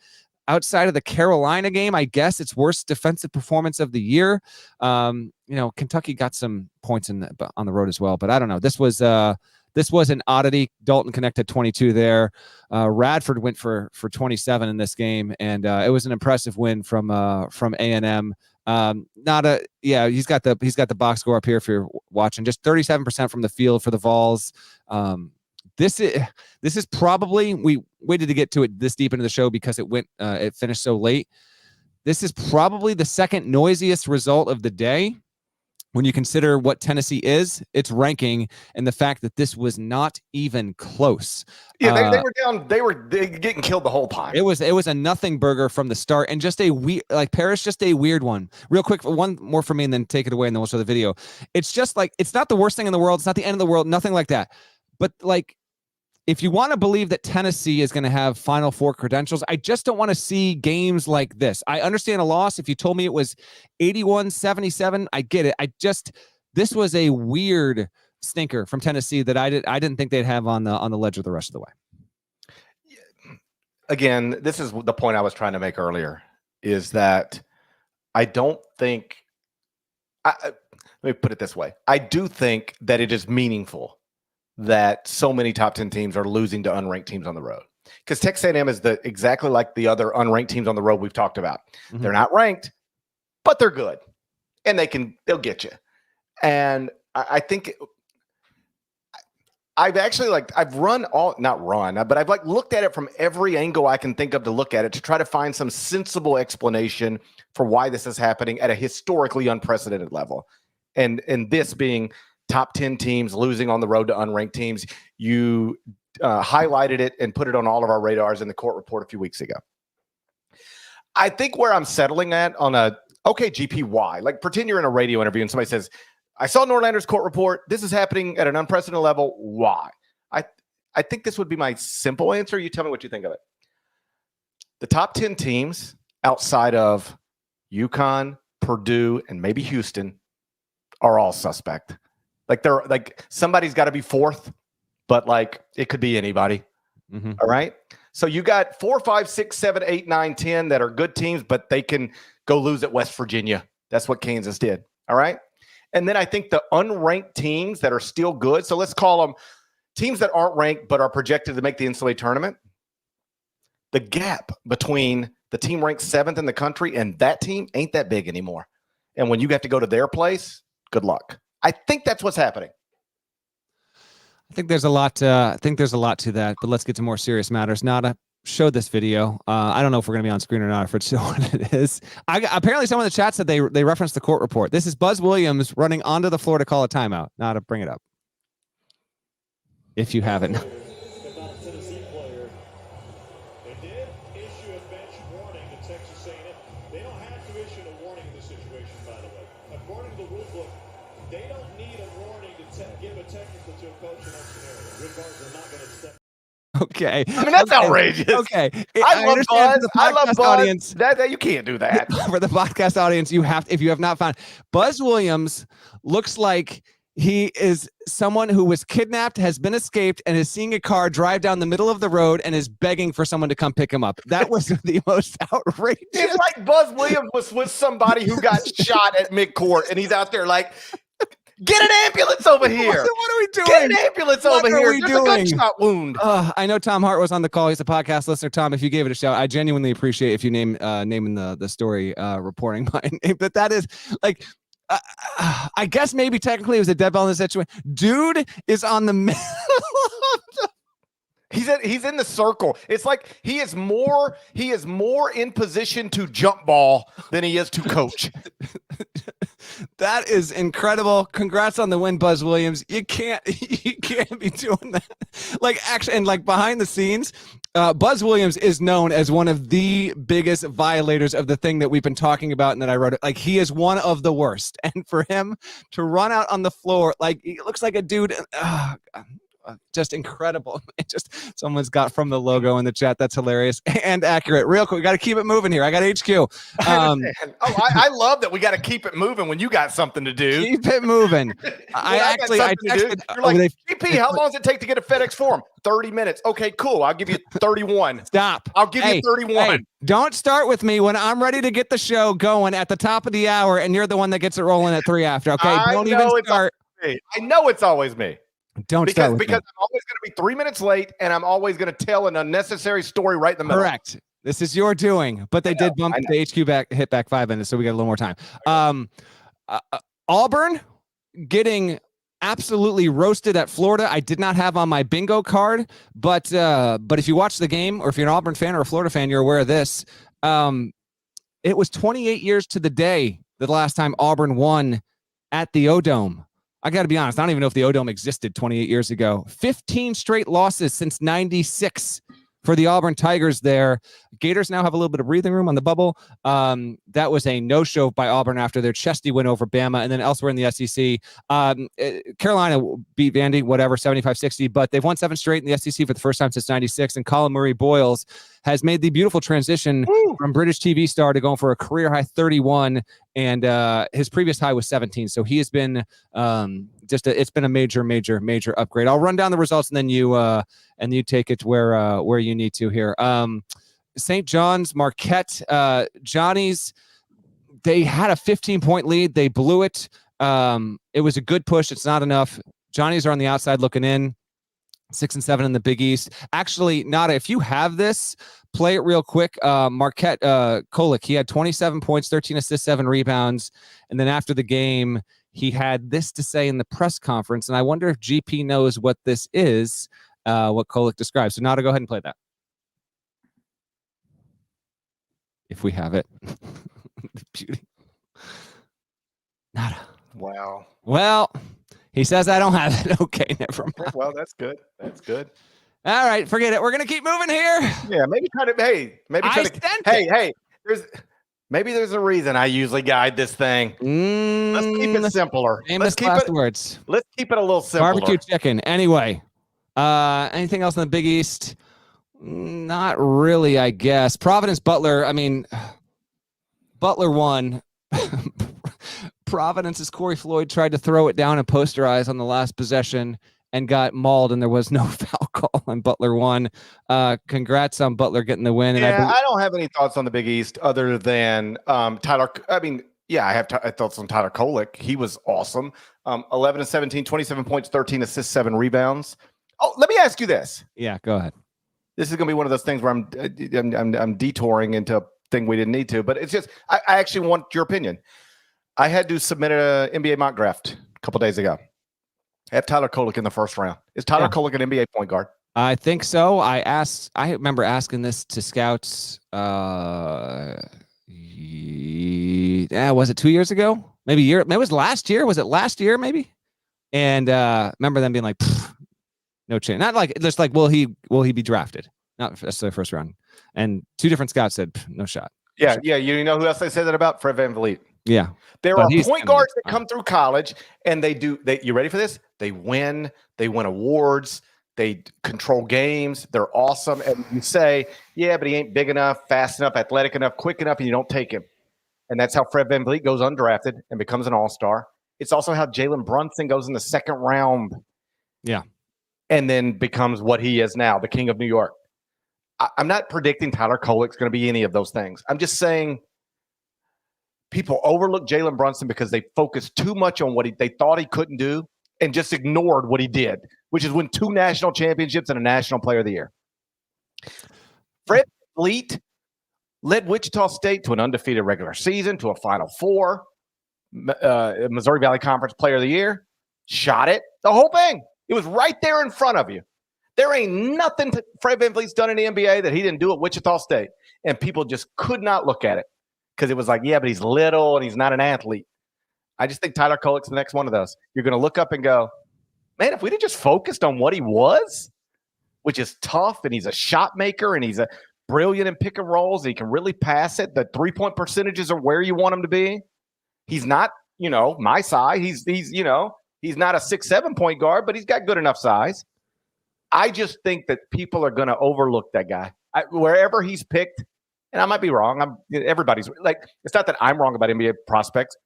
outside of the Carolina game, I guess it's worst defensive performance of the year. Kentucky got some points on the road as well, but I don't know. This was an oddity. Dalton connected 22 there. Radford went for 27 in this game, and it was an impressive win from A&M. He's got the box score up here if you're watching. Just 37% from the field for the Vols. This is probably, we waited to get to it this deep into the show because it finished so late. This is probably the second noisiest result of the day when you consider what Tennessee is, its ranking, and the fact that this was not even close. Yeah, they were down. They were getting killed the whole time. It was a nothing burger from the start, and just a weird, Paris, just a weird one. Real quick, one more for me, and then take it away, and then we'll show the video. It's just it's not the worst thing in the world. It's not the end of the world. Nothing like that. But if you want to believe that Tennessee is going to have Final Four credentials, I just don't want to see games like this. I understand a loss. If you told me it was 81-77, I get it. This was a weird stinker from Tennessee that I didn't think they'd have on the ledger the rest of the way. Again, this is the point I was trying to make earlier, is that I don't think let me put it this way. I do think that it is meaningful that so many top 10 teams are losing to unranked teams on the road. because Texas A&M is exactly like the other unranked teams on the road we've talked about. Mhm. They're not ranked, but they're good, and they'll get you. And I think I've actually I've looked at it from every angle I can think of to look at it to try to find some sensible explanation for why this is happening at a historically unprecedented level. And this being top 10 teams losing on the road to unranked teams, you highlighted it and put it on all of our radars in the court report a few weeks ago. I think where I'm settling at on GPY, like pretend you're in a radio interview and somebody says, I saw Norlander's court report. This is happening at an unprecedented level. Why? I think this would be my simple answer. You tell me what you think of it. The top 10 teams outside of UConn, Purdue, and maybe Houston are all suspect. Somebody's got to be fourth, but it could be anybody. Mm-hmm. All right. So you got 4, 5, 6, 7, 8, 9, 10 that are good teams, but they can go lose at West Virginia. That's what Kansas did. All right. And then I think the unranked teams that are still good, so let's call them teams that aren't ranked but are projected to make the NCAA tournament, the gap between the team ranked 7th in the country and that team ain't that big anymore. And when you have to go to their place, good luck. I think that's what's happening. I think there's a lot to that, but let's get to more serious matters. Nada, show this video. I don't know if we're going to be on screen or not, if it's showing it is. Apparently someone in the chat said they referenced the court report. This is Buzz Williams running onto the floor to call a timeout. Nada, bring it up. If you haven't. Okay. I mean, that's outrageous. Okay. I love Buzz. I love Buzz. Audience, that you can't do that. For the podcast audience, if you have not found, Buzz Williams looks like he is someone who was kidnapped, has been escaped, and is seeing a car drive down the middle of the road and is begging for someone to come pick him up. That was the most outrageous. It's like Buzz Williams was with somebody who got shot at midcourt, and he's out there get an ambulance over here. What are we doing? Get an ambulance over here. There's a gunshot wound. I know Tom Hart was on the call. He's a podcast listener. Tom, if you gave it a shout, I genuinely appreciate if you naming the story reporting my name. But that is I guess maybe technically it was a dead ball in the situation. Dude is on the middle of the He's in the circle. It's like he is more in position to jump ball than he is to coach. That is incredible. Congrats on the win, Buzz Williams. You can't be doing that. Actually, and behind the scenes, Buzz Williams is known as one of the biggest violators of the thing that we've been talking about and that I wrote. He is one of the worst. And for him to run out on the floor, he looks like a dude. Just incredible. Someone's got from the logo in the chat. That's hilarious and accurate. Real quick, we got to keep it moving here. I got HQ. I love that we got to keep it moving when you got something to do. Keep it moving. I texted. You're like, GP, how long does it take to get a FedEx form? 30 minutes. Okay, cool. I'll give you 31. Stop. I'll give you 31. Hey, don't start with me when I'm ready to get the show going at the top of the hour, and you're the one that gets it rolling at 3 after. Okay, don't even start. I know it's always me. Don't because I'm always going to be 3 minutes late, and I'm always going to tell an unnecessary story right in the middle. Correct. This is your doing, but they did bump the HQ hit back 5 minutes, so we got a little more time. Auburn getting absolutely roasted at Florida. I did not have on my bingo card, but if you watch the game, or if you're an Auburn fan or a Florida fan, you're aware of this. It was 28 years to the day the last time Auburn won at the O-Dome. I got to be honest, I don't even know if the O-Dome existed 28 years ago. 15 straight losses since 96 for the Auburn Tigers there. Gators now have a little bit of breathing room on the bubble. That was a no-show by Auburn after their chesty win over Bama, and then elsewhere in the SEC. Carolina beat Vandy, 75-60, but they've won 7 straight in the SEC for the first time since 96, and Colin Murray Boyles has made the beautiful transition from British TV star to going for a career-high 31, and his previous high was 17. So he has been it's been a major upgrade. I'll run down the results, and then you take it where you need to here. St. John's, Marquette, Johnny's, they had a 15-point lead. They blew it. It was a good push. It's not enough. Johnny's are on the outside looking in. 6 and 7 in the Big East. Actually, Nada, if you have this, play it real quick. Marquette Kolick, he had 27 points, 13 assists, 7 rebounds. And then after the game, he had this to say in the press conference. And I wonder if GP knows what this is, what Kolick describes. So Nada, go ahead and play that. If we have it. Beauty. Nada. Wow. Well, he says I don't have it. Okay, never mind. Well, that's good. That's good. All right, forget it. We're gonna keep moving here. Yeah, maybe try to. Hey, maybe try to. Hey. There's a reason I usually guide this thing. Let's keep it simpler. Famous last words. Let's keep it a little simpler. Barbecue chicken. Anyway, anything else in the Big East? Not really, I guess. Providence Butler. I mean, Butler won. Providence's Corey Floyd tried to throw it down and posterize on the last possession and got mauled, and there was no foul call, and Butler won. Congrats on Butler getting the win. And I don't have any thoughts on the Big East other than Tyler. I mean, yeah, I have thoughts on Tyler Kolick. He was awesome. 11 and 17, 27 points, 13 assists, 7 rebounds. Oh, let me ask you this. Yeah, go ahead. This is going to be one of those things where I'm detouring into a thing we didn't need to, but it's just I actually want your opinion. I had to submit an NBA mock draft a couple days ago. I have Tyler Kolick in the first round. Is Tyler Kolick an NBA point guard? I think so. I remember asking this to scouts. Was it 2 years ago? Maybe maybe it was last year. Was it last year? Maybe. And remember them being like, no chance. Not like just like will he be drafted? Not that's the first round. And 2 different scouts said no shot. Yeah. You know who else they said that about? Fred VanVleet. Yeah. There are point guards that come through college and you ready for this? They win awards, they control games, they're awesome. And you say, yeah, but he ain't big enough, fast enough, athletic enough, quick enough, and you don't take him. And that's how Fred VanVleet goes undrafted and becomes an all-star. It's also how Jalen Brunson goes in the second round. Yeah. And then becomes what he is now, the king of New York. I'm not predicting Tyler Kolick's going to be any of those things. I'm just saying people overlook Jalen Brunson because they focused too much on what they thought he couldn't do and just ignored what he did, which is win 2 national championships and a National Player of the Year. Fred VanVleet led Wichita State to an undefeated regular season, to a Final Four, Missouri Valley Conference Player of the Year, shot it, the whole thing. It was right there in front of you. There ain't nothing Fred VanVleet's done in the NBA that he didn't do at Wichita State, and people just could not look at it. Because it was like, yeah, but he's little and he's not an athlete. I just think Tyler Kolick's the next one of those. You're going to look up and go, man, if we'd have just focused on what he was, which is tough, and he's a shot maker, and he's a brilliant in pick and rolls, and he can really pass it. The 3-point percentages are where you want him to be. He's not, my size. He's not a 6-7 point guard, but he's got good enough size. I just think that people are going to overlook that guy. Wherever he's picked, and I might be wrong. Everybody's like, it's not that I'm wrong about NBA prospects.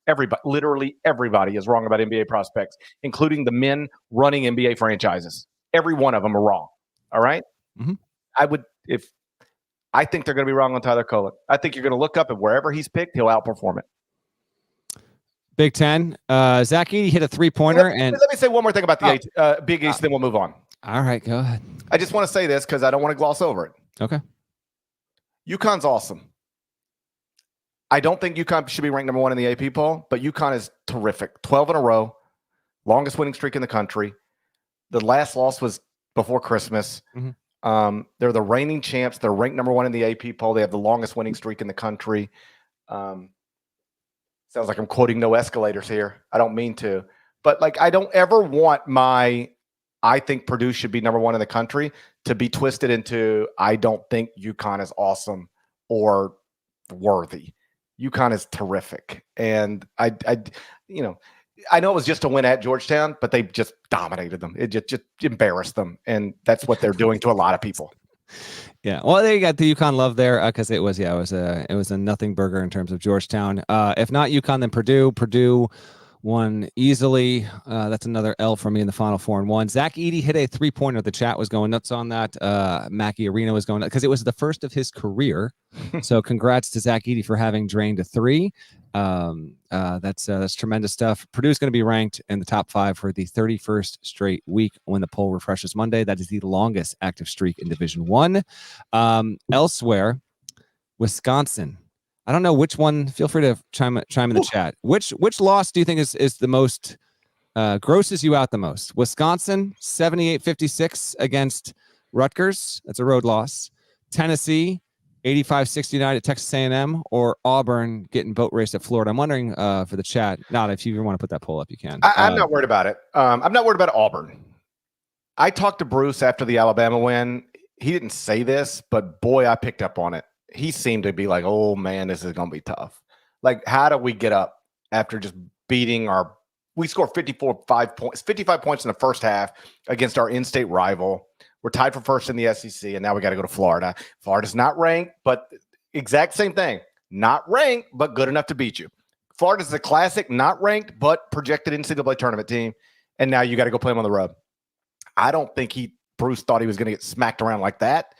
Literally everybody is wrong about NBA prospects, including the men running NBA franchises. Every one of them are wrong. All right. Mm-hmm. I think they're going to be wrong on Tyler Kolick. I think you're going to look up and wherever he's picked, he'll outperform it. Big Ten. Zach Edey hit a 3-pointer. Let me say one more thing about the Big East, then we'll move on. All right, go ahead. I just want to say this because I don't want to gloss over it. Okay. UConn's awesome. I don't think UConn should be ranked number 1 in the AP poll, but UConn is terrific. 12 in a row, longest winning streak in the country. The last loss was before Christmas. Mm-hmm. They're the reigning champs. They're ranked number 1 in the AP poll. They have the longest winning streak in the country. Sounds like I'm quoting No Escalators here. I don't mean to. But, I don't ever want I think Purdue should be number 1 in the country to be twisted into I don't think UConn is awesome or worthy. UConn is terrific. And I know it was just a win at Georgetown, but they just dominated them. It just embarrassed them. And that's what they're doing to a lot of people. Yeah. Well, they got the UConn love there because it was a nothing burger in terms of Georgetown. If not UConn, then Purdue. Purdue won easily. That's another L for me in the Final Four and 1. Zach Edey hit a 3-pointer. The chat was going nuts on that. Mackie Arena was going nuts because it was the first of his career. So congrats to Zach Edey for having drained a 3. That's tremendous stuff. Purdue's going to be ranked in the top 5 for the 31st straight week when the poll refreshes Monday. That is the longest active streak in Division I. Elsewhere, Wisconsin. I don't know which one. Feel free to chime in the chat. Which loss do you think is the most grosses you out the most? Wisconsin 78-56 against Rutgers. That's a road loss. Tennessee 85-69 at Texas A&M, or Auburn getting boat raced at Florida. I'm wondering for the chat. Not if you want to put that poll up, you can. I'm not worried about it. I'm not worried about Auburn. I talked to Bruce after the Alabama win. He didn't say this, but boy, I picked up on it. He seemed to be like, oh man, this is going to be tough. Like, how do we get up after just beating we scored 55 points in the first half against our in-state rival. We're tied for first in the SEC, and now we got to go to Florida. Florida's not ranked, but exact same thing. Not ranked, but good enough to beat you. Florida's the classic, not ranked, but projected NCAA tournament team, and now you got to go play them on the road. I don't think Bruce thought he was going to get smacked around like that,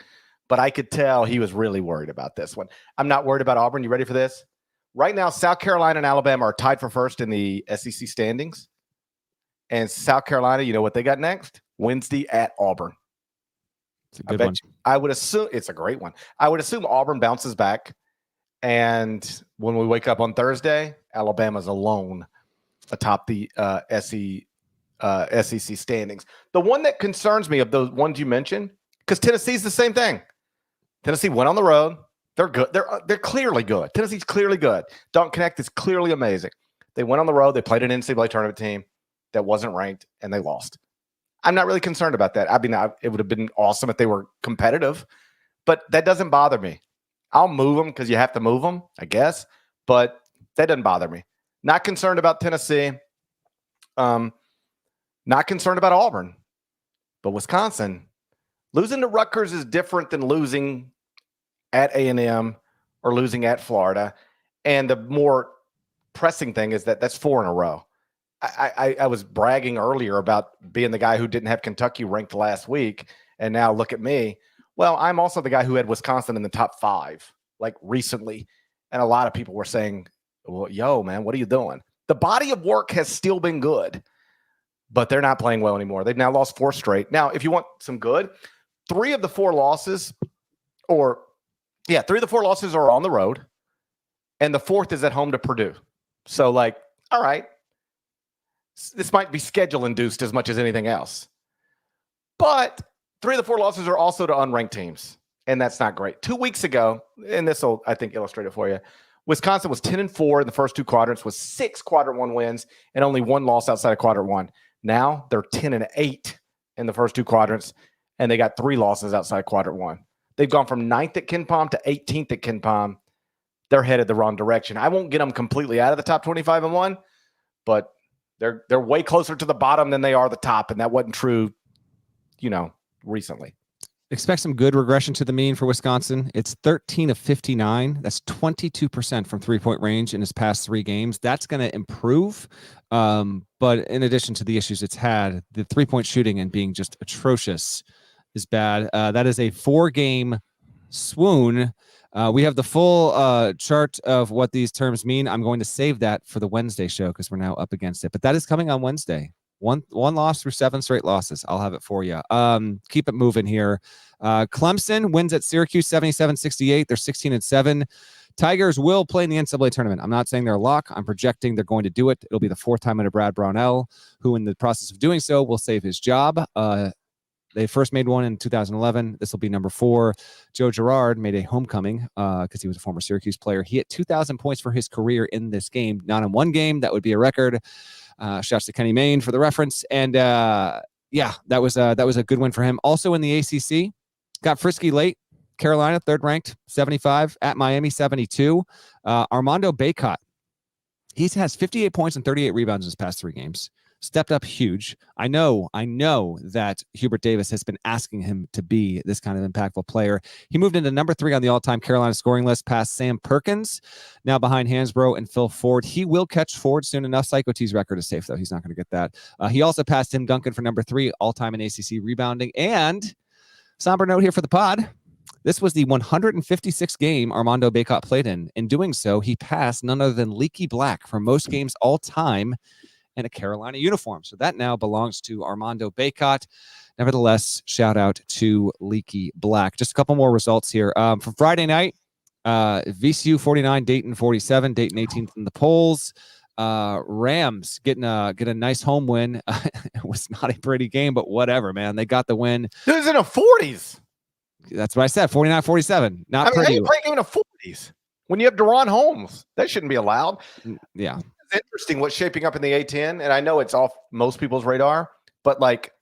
but I could tell he was really worried about this one. I'm not worried about Auburn. You ready for this? Right now, South Carolina and Alabama are tied for first in the SEC standings. And South Carolina, you know what they got next? Wednesday at Auburn. It's a good one. I would assume it's a great one. I would assume Auburn bounces back. And when we wake up on Thursday, Alabama's alone atop the SEC standings. The one that concerns me of those ones you mentioned, because Tennessee's the same thing. Tennessee went on the road. They're good. They're clearly good. Tennessee's clearly good. Don't Connect is clearly amazing. They went on the road. They played an NCAA tournament team that wasn't ranked, and they lost. I'm not really concerned about that. I mean, it would have been awesome if they were competitive, but that doesn't bother me. I'll move them because you have to move them, I guess, but that doesn't bother me. Not concerned about Tennessee. Not concerned about Auburn. But Wisconsin, losing to Rutgers is different than losing at A&M or losing at Florida. And the more pressing thing is that that's 4 in a row. I was bragging earlier about being the guy who didn't have Kentucky ranked last week, and now look at me. Well, I'm also the guy who had Wisconsin in the top 5, like recently, and a lot of people were saying, well, yo, man, what are you doing? The body of work has still been good, but they're not playing well anymore. They've now lost 4 straight. Now, if you want some good, 3 of the 4 losses are on the road, and the 4th is at home to Purdue. So, like, all right, this might be schedule-induced as much as anything else. But 3 of the 4 losses are also to unranked teams, and that's not great. 2 weeks ago, and this will, I think, illustrate it for you, Wisconsin was 10-4 in the first 2 quadrants with 6 quadrant 1 wins and only 1 loss outside of quadrant 1. Now they're 10-8 in the first 2 quadrants, and they got 3 losses outside quadrant 1. They've gone from 9th at KenPom to 18th at KenPom. They're headed the wrong direction. I won't get them completely out of the top 25-1, but they're way closer to the bottom than they are the top, and that wasn't true, recently. Expect some good regression to the mean for Wisconsin. It's 13 of 59. That's 22% from 3-point range in its past 3 games. That's going to improve. But in addition to the issues it's had, the 3-point shooting and being just atrocious is bad. That is a 4-game swoon. We have the full chart of what these terms mean. I'm going to save that for the Wednesday show because we're now up against it. But that is coming on Wednesday. One loss through 7 straight losses. I'll have it for you. Keep it moving here. Clemson wins at Syracuse 77-68. They're 16-7. Tigers will play in the NCAA tournament. I'm not saying they're a lock. I'm projecting they're going to do it. It'll be the 4th time under Brad Brownell, who in the process of doing so will save his job. They first made one in 2011. This will be number 4. Joe Girard made a homecoming because he was a former Syracuse player. He hit 2,000 points for his career in this game. Not in one game. That would be a record. Shouts to Kenny Mayne for the reference. And that was a good win for him. Also in the ACC, got frisky late. Carolina, 3rd ranked, 75. At Miami, 72. Armando Bacot, he has 58 points and 38 rebounds in his past 3 games. Stepped up huge. I know that Hubert Davis has been asking him to be this kind of impactful player. He moved into number 3 on the all-time Carolina scoring list past Sam Perkins, now behind Hansbrough and Phil Ford. He will catch Ford soon enough. Psycho T's record is safe, though. He's not going to get that. He also passed Tim Duncan for number 3 all-time in ACC rebounding. And somber note here for the pod. This was the 156th game Armando Bacot played in. In doing so, he passed none other than Leaky Black for most games all time in a Carolina uniform. So that now belongs to Armando Bacot. Nevertheless, shout out to Leaky Black. Just a couple more results here. From Friday night, VCU 49, Dayton 47, Dayton 18th in the polls. Rams getting a nice home win. It was not a pretty game, but whatever, man. They got the win. It was in the 40s. That's what I said, 49-47. Not pretty. How you play a game in the 40s when you have Deron Holmes? That shouldn't be allowed. Yeah. It's interesting what's shaping up in the A-10, and I know it's off most people's radar, but like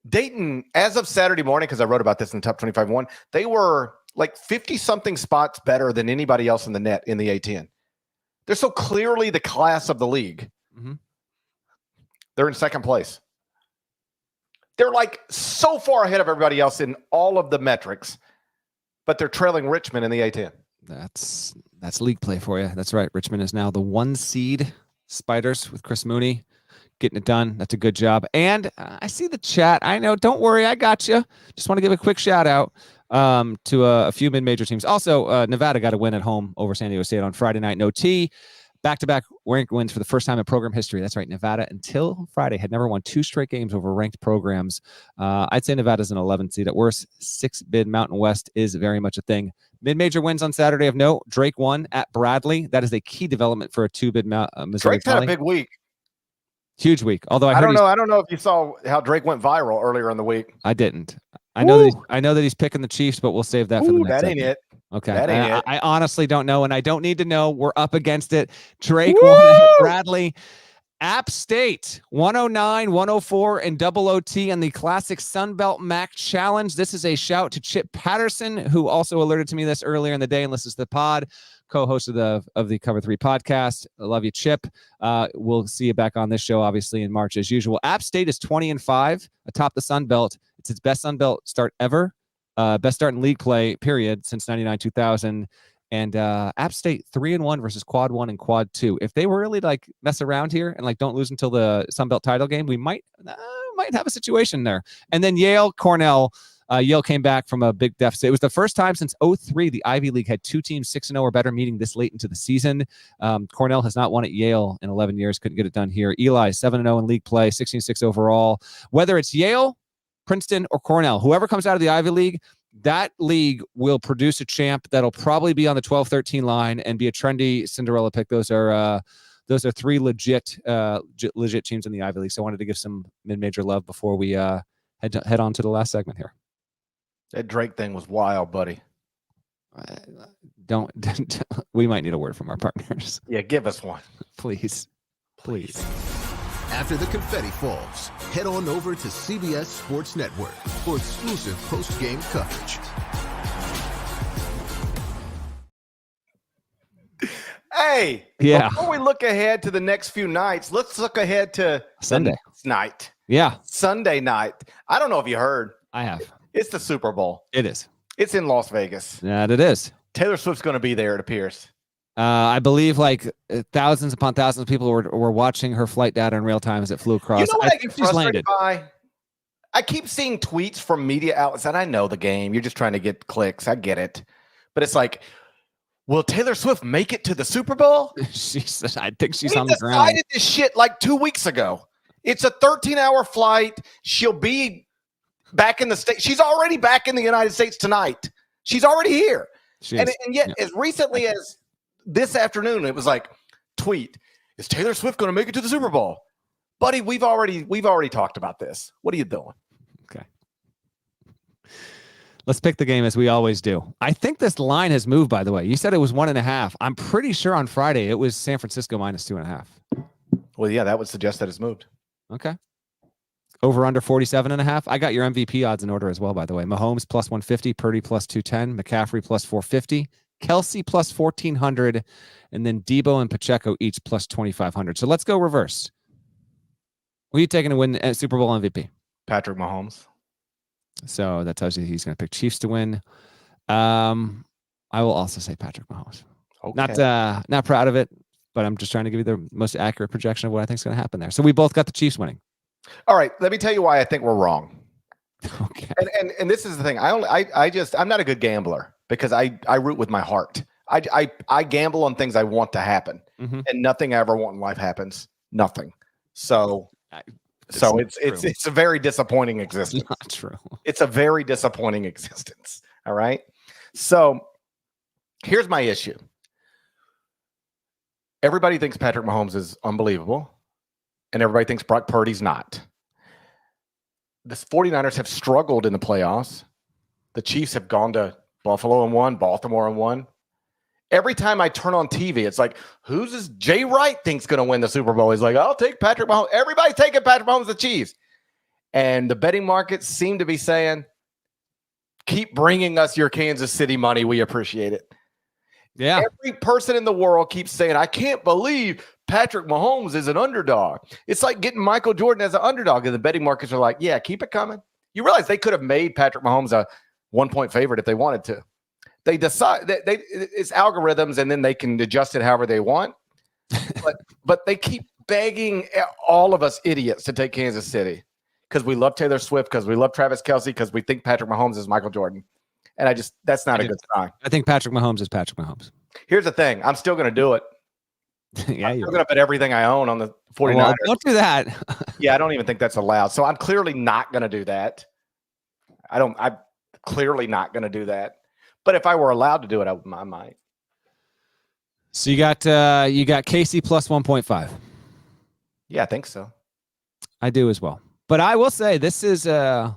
Dayton, as of Saturday morning, because I wrote about this in the Top 25-1, they were like 50-something spots better than anybody else in the net in the A-10. They're so clearly the class of the league. Mm-hmm. They're in second place. They're like so far ahead of everybody else in all of the metrics, but they're trailing Richmond in the A-10. That's league play for you. That's right. Richmond is now the 1 seed. Spiders with Chris Mooney getting it done. That's a good job. And I see the chat. I know. Don't worry. I got you. Just want to give a quick shout out to a few mid-major teams. Also, Nevada got a win at home over San Diego State on Friday night. No T. Back-to-back ranked wins for the first time in program history. That's right. Nevada, until Friday, had never won 2 straight games over ranked programs. I'd say Nevada's an 11 seed at worst. 6 bid Mountain West is very much a thing. Mid-major wins on Saturday of note. Drake won at Bradley. That is a key development for a 2-bid Missouri. Drake's had a big week. Huge week. Although I don't know if you saw how Drake went viral earlier in the week. I didn't. I know that he's picking the Chiefs, but we'll save that for the next. That ain't it. Okay. That ain't it. I honestly don't know, and I don't need to know. We're up against it. Drake won at Bradley. App State 109-104 in double OT and the classic Sunbelt MAC Challenge. This is a shout to Chip Patterson, who also alerted to me this earlier in the day and listens to the pod, co-host of the Cover 3 podcast. I love you, Chip. We'll see you back on this show, obviously, in March as usual. App State is 20-5 atop the Sunbelt. It's its best Sunbelt start ever. Best start in league play, period, since 99-2000. And App State 3-1 versus Quad 1 and Quad 2. If they were really like mess around here and like don't lose until the Sun Belt title game, we might have a situation there. And then Yale, Cornell. Yale came back from a big deficit. It was the first time since 2003 the Ivy League had 2 teams 6-0 or better meeting this late into the season. Cornell has not won at Yale in 11 years. Couldn't get it done here. Eli 7-0 in league play, 16-6 overall. Whether it's Yale, Princeton, or Cornell, whoever comes out of the Ivy League, that league will produce a champ that'll probably be on the 12-13 line and be a trendy Cinderella pick. Those are 3 legit teams in the Ivy League. So I wanted to give some mid-major love before we head on to the last segment here. That Drake thing was wild, buddy. Don't we might need a word from our partners. Yeah, give us one. Please. After the confetti falls, head on over to CBS Sports Network for exclusive post-game coverage. Hey, yeah. Before we look ahead to the next few nights, let's look ahead to Sunday night. Yeah, Sunday night. I don't know if you heard. I have. It's the Super Bowl. It is. It's in Las Vegas. Yeah, it is. Taylor Swift's going to be there, it appears. I believe like thousands upon thousands of people were watching her flight data in real time as it flew across. You know what I get she's landed. frustrated by? I keep seeing tweets from media outlets, and I know the game. You're just trying to get clicks. I get it. But it's like, will Taylor Swift make it to the Super Bowl? I think she's on the ground. We decided this shit like 2 weeks ago. It's a 13-hour flight. She'll be back in the States. She's already back in the United States tonight. She's already here. And yet, as recently as this afternoon, it was like, tweet, is Taylor Swift going to make it to the Super Bowl? Buddy, we've already talked about this. What are you doing? Okay. Let's pick the game as we always do. I think this line has moved, by the way. You said it was 1.5. I'm pretty sure on Friday it was San Francisco minus 2.5. Well, yeah, that would suggest that it's moved. Okay. Over under 47.5. I got your MVP odds in order as well, by the way. Mahomes plus 150, Purdy plus 210, McCaffrey plus 450, Kelsey plus 1,400, and then Debo and Pacheco each plus 2,500. So let's go reverse. Who are you taking to win Super Bowl MVP? Patrick Mahomes. So that tells you he's going to pick Chiefs to win. I will also say Patrick Mahomes. Okay. Not proud of it, but I'm just trying to give you the most accurate projection of what I think is going to happen there. So we both got the Chiefs winning. All right, let me tell you why I think we're wrong. Okay. And this is the thing. I'm not a good gambler because I root with my heart. I gamble on things I want to happen, Mhm. and nothing I ever want in life happens. Nothing. So It's it's a very disappointing existence. not true. It's a very disappointing existence. All right. So here's my issue. Everybody thinks Patrick Mahomes is unbelievable, and everybody thinks Brock Purdy's not. The 49ers have struggled in the playoffs. The Chiefs have gone to Buffalo and won, Baltimore and won. Every time I turn on TV, it's like, who's this Jay Wright thinks going to win the Super Bowl? He's like, I'll take Patrick Mahomes. Everybody's taking Patrick Mahomes, the Chiefs. And the betting markets seem to be saying, keep bringing us your Kansas City money. We appreciate it. Yeah. Every person in the world keeps saying, I can't believe Patrick Mahomes is an underdog. It's like getting Michael Jordan as an underdog. And the betting markets are like, yeah, keep it coming. You realize they could have made Patrick Mahomes a 1-point favorite if they wanted to. They decide that it's algorithms, and then they can adjust it however they want. But they keep begging all of us idiots to take Kansas City because we love Taylor Swift, because we love Travis Kelce, because we think Patrick Mahomes is Michael Jordan. And that's not a good sign. I think Patrick Mahomes is Patrick Mahomes. Here's the thing. I'm still going to do it. Yeah, I'm going to bet everything I own on the 49ers. Well, don't do that. Yeah, I don't even think that's allowed. So I'm clearly not going to do that. I'm clearly not going to do that. But if I were allowed to do it, I might. So you got KC plus 1.5. Yeah, I think so. I do as well. But I will say this is sometimes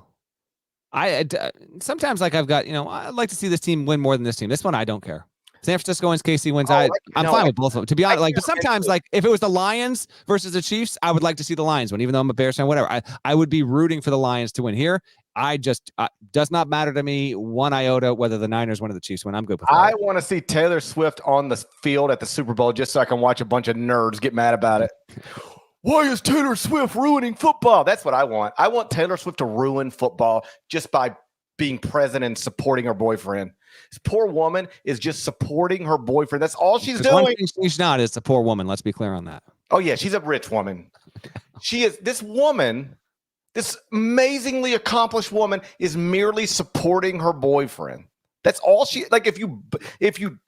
like I've got, I'd like to see this team win more than this team. This one I don't care. San Francisco wins, KC wins. I'm fine with both of them. To be honest, but sometimes like if it was the Lions versus the Chiefs, I would like to see the Lions win, even though I'm a Bears fan, whatever. I would be rooting for the Lions to win here. I just does not matter to me one iota whether the Niners win or the Chiefs win. I'm good with that. I want to see Taylor Swift on the field at the Super Bowl just so I can watch a bunch of nerds get mad about it. Why is Taylor Swift ruining football? That's what I want. I want Taylor Swift to ruin football just by being present and supporting her boyfriend. This poor woman is just supporting her boyfriend. That's all she's doing. One thing she's not is a poor woman. Let's be clear on that. Oh, yeah. She's a rich woman. She is. This woman, this amazingly accomplished woman, is merely supporting her boyfriend. That's all she, like, if you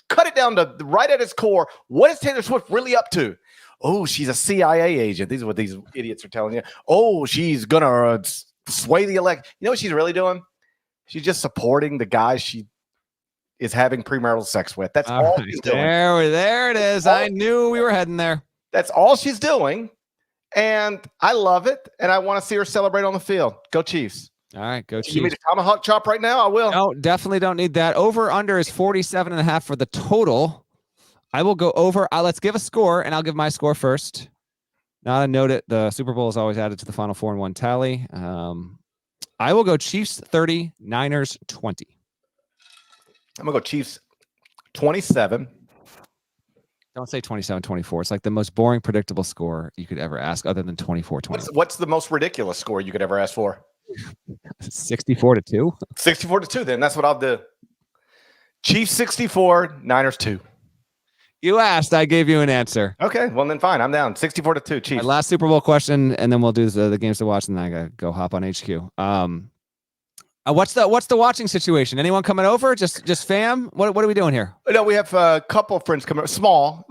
cut it down to right at its core, what is Taylor Swift really up to? Oh, she's a CIA agent. These are what these idiots are telling you. Oh, she's going to sway the elect. You know what she's really doing? She's just supporting the guy she is having premarital sex with. That's all she's doing. There it is. I knew we were heading there. That's all she's doing. And I love it. And I want to see her celebrate on the field. Go Chiefs. All right, go Chiefs. You need a tomahawk chop right now? I will. No, definitely don't need that. Over under is 47.5 for the total. I will go over. Let's give a score, and I'll give my score first. Now I note it. The Super Bowl is always added to the final 4-1 tally. I will go Chiefs 30, Niners 20. I'm going to go Chiefs 27. Don't say 27-24. It's like the most boring, predictable score you could ever ask other than 24-20. What's the most ridiculous score you could ever ask for? 64-2? 64-2, then. That's what I'll do. Chiefs 64, Niners 2. You asked. I gave you an answer. Okay, well, then fine. I'm down. 64-2, Chiefs. Right, last Super Bowl question, and then we'll do the games to watch, and then I got to go hop on HQ. What's the watching situation? Anyone coming over? Just fam? What are we doing here? No, we have a couple of friends coming. Small.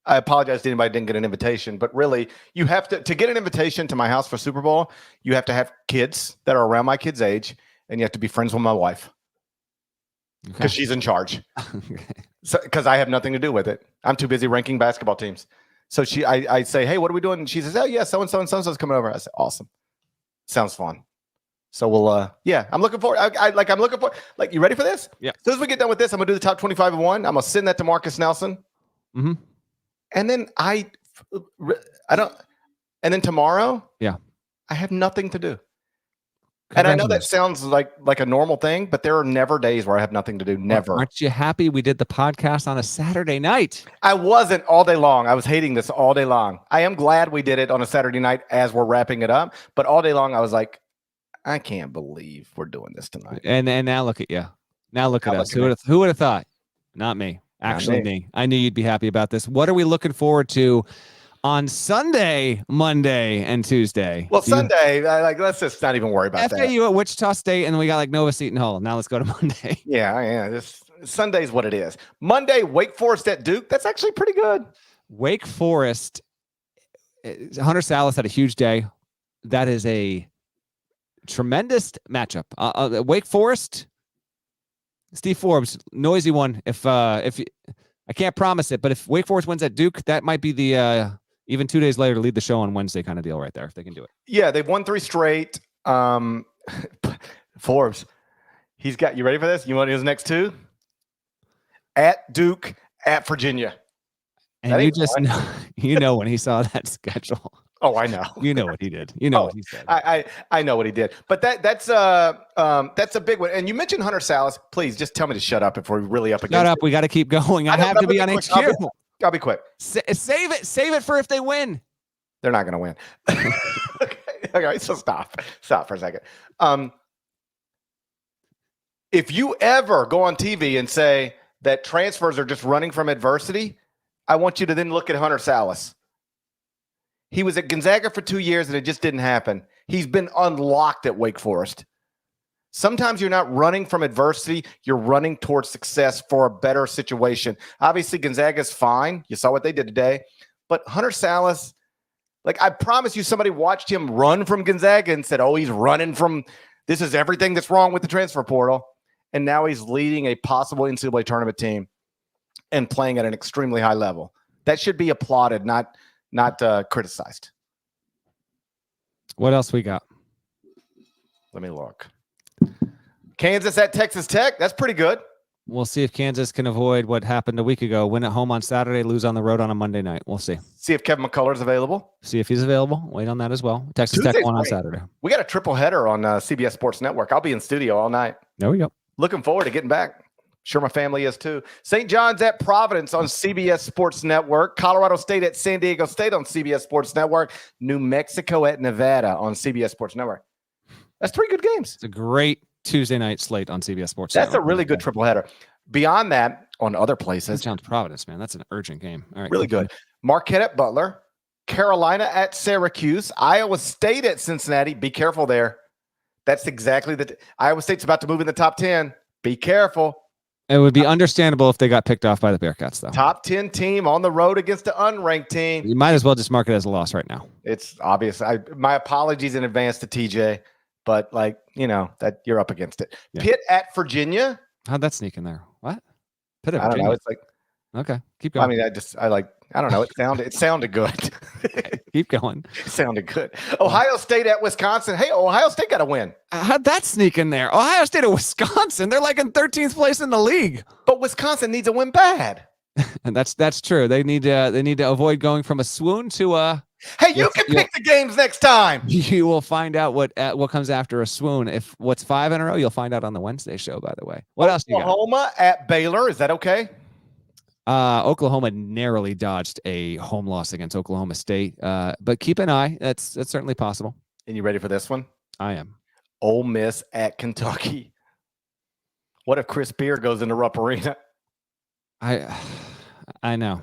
I apologize to anybody who didn't get an invitation, but really, you have to get an invitation to my house for Super Bowl. You have to have kids that are around my kid's age, and you have to be friends with my wife because she's in charge. Because I have nothing to do with it. I'm too busy ranking basketball teams. So I say, hey, what are we doing? And she says, oh yeah, so and so's coming over. I say, awesome, sounds fun. So we'll, I'm looking forward. I'm looking for. Like, you ready for this? Yeah. As soon as we get done with this, I'm gonna do the top 25 and 1. I'm gonna send that to Marcus Nelson. Mm-hmm. And then I don't. And then tomorrow, I have nothing to do. And I know that sounds like a normal thing, but there are never days where I have nothing to do. Never. Aren't you happy we did the podcast on a Saturday night? I wasn't all day long. I was hating this all day long. I am glad we did it on a Saturday night as we're wrapping it up. But all day long, I was like, I can't believe we're doing this tonight. And now look at you. Now look at us. Who would have thought? Not me. Actually, me. I knew you'd be happy about this. What are we looking forward to on Sunday, Monday, and Tuesday. Well, Sunday, let's just not even worry about that. FAU at Wichita State, and we got like Nova Seton Hall. Now let's go to Monday. Yeah. Sunday's what it is. Monday, Wake Forest at Duke. That's actually pretty good. Wake Forest. Hunter Salas had a huge day. That is a tremendous matchup. Wake Forest, Steve Forbes, noisy one. If I can't promise it, but if Wake Forest wins at Duke, that might be the even 2 days later lead the show on Wednesday kind of deal right there if they can do it. Yeah, they've won 3 straight. Forbes, he's got you ready for this? You want his next 2? At Duke, at Virginia. And you just know when he saw that schedule. Oh, I know. You know what he did. You know what he said. I know what he did. But that's a big one. And you mentioned Hunter Salas. Please just tell me to shut up if we're really up against Shut up. We got to keep going. I have to be on HQ. I'll be quick. Save it for if they win. They're not going to win. Okay, so stop for a second. If you ever go on TV and say that transfers are just running from adversity, I want you to then look at Hunter Salas. He was at Gonzaga for 2 years and it just didn't happen. He's been unlocked at Wake Forest. Sometimes you're not running from adversity. You're running towards success for a better situation. Obviously, Gonzaga's fine. You saw what they did today. But Hunter Salas, I promise you somebody watched him run from Gonzaga and said, oh, he's running from – this is everything that's wrong with the transfer portal. And now he's leading a possible NCAA tournament team and playing at an extremely high level. That should be applauded, not criticized. What else we got? Let me look. Kansas at Texas Tech. That's pretty good. We'll see if Kansas can avoid what happened a week ago. Win at home on Saturday, lose on the road on a Monday night. We'll see. See if Kevin McCullough's available. See if he's available. Wait on that as well. Texas Tuesday's Tech won on great. Saturday. We got a triple header on CBS Sports Network. I'll be in studio all night. There we go. Looking forward to getting back. Sure my family is too. St. John's at Providence on CBS Sports Network. Colorado State at San Diego State on CBS Sports Network. New Mexico at Nevada on CBS Sports Network. That's 3 good games. It's a great Tuesday night slate on CBS Sports That's Network. a really good triple header. Beyond that, on other places. St. John's Providence, man. That's an urgent game. All right. Really good. Marquette at Butler. Carolina at Syracuse. Iowa State at Cincinnati. Be careful there. That's exactly Iowa State's about to move in the top 10. Be careful. It would be understandable if they got picked off by the Bearcats, though. Top 10 team on the road against an unranked team. You might as well just mark it as a loss right now. It's obvious. My apologies in advance to TJ, but that you're up against it. Yeah. Pitt at Virginia. How'd that sneak in there? What? Pitt at I don't Virginia? know. It's okay. Keep going. I mean, I don't know. It sounded good. Keep going. It sounded good. Ohio State at Wisconsin. Hey, Ohio State got to win. How'd that sneak in there? Ohio State at Wisconsin. They're like in 13th place in the league. But Wisconsin needs a win bad. And that's true. They need to avoid going from a swoon to a. Hey, you can pick the games next time. You will find out what comes after a swoon. If what's 5 in a row, you'll find out on the Wednesday show. By the way, what else do you got? Oklahoma at Baylor. Is that okay? Oklahoma narrowly dodged a home loss against Oklahoma State, but keep an eye. That's certainly possible. And you ready for this one? I am. Ole Miss at Kentucky. What if Chris Beer goes into Rupp Arena? I know.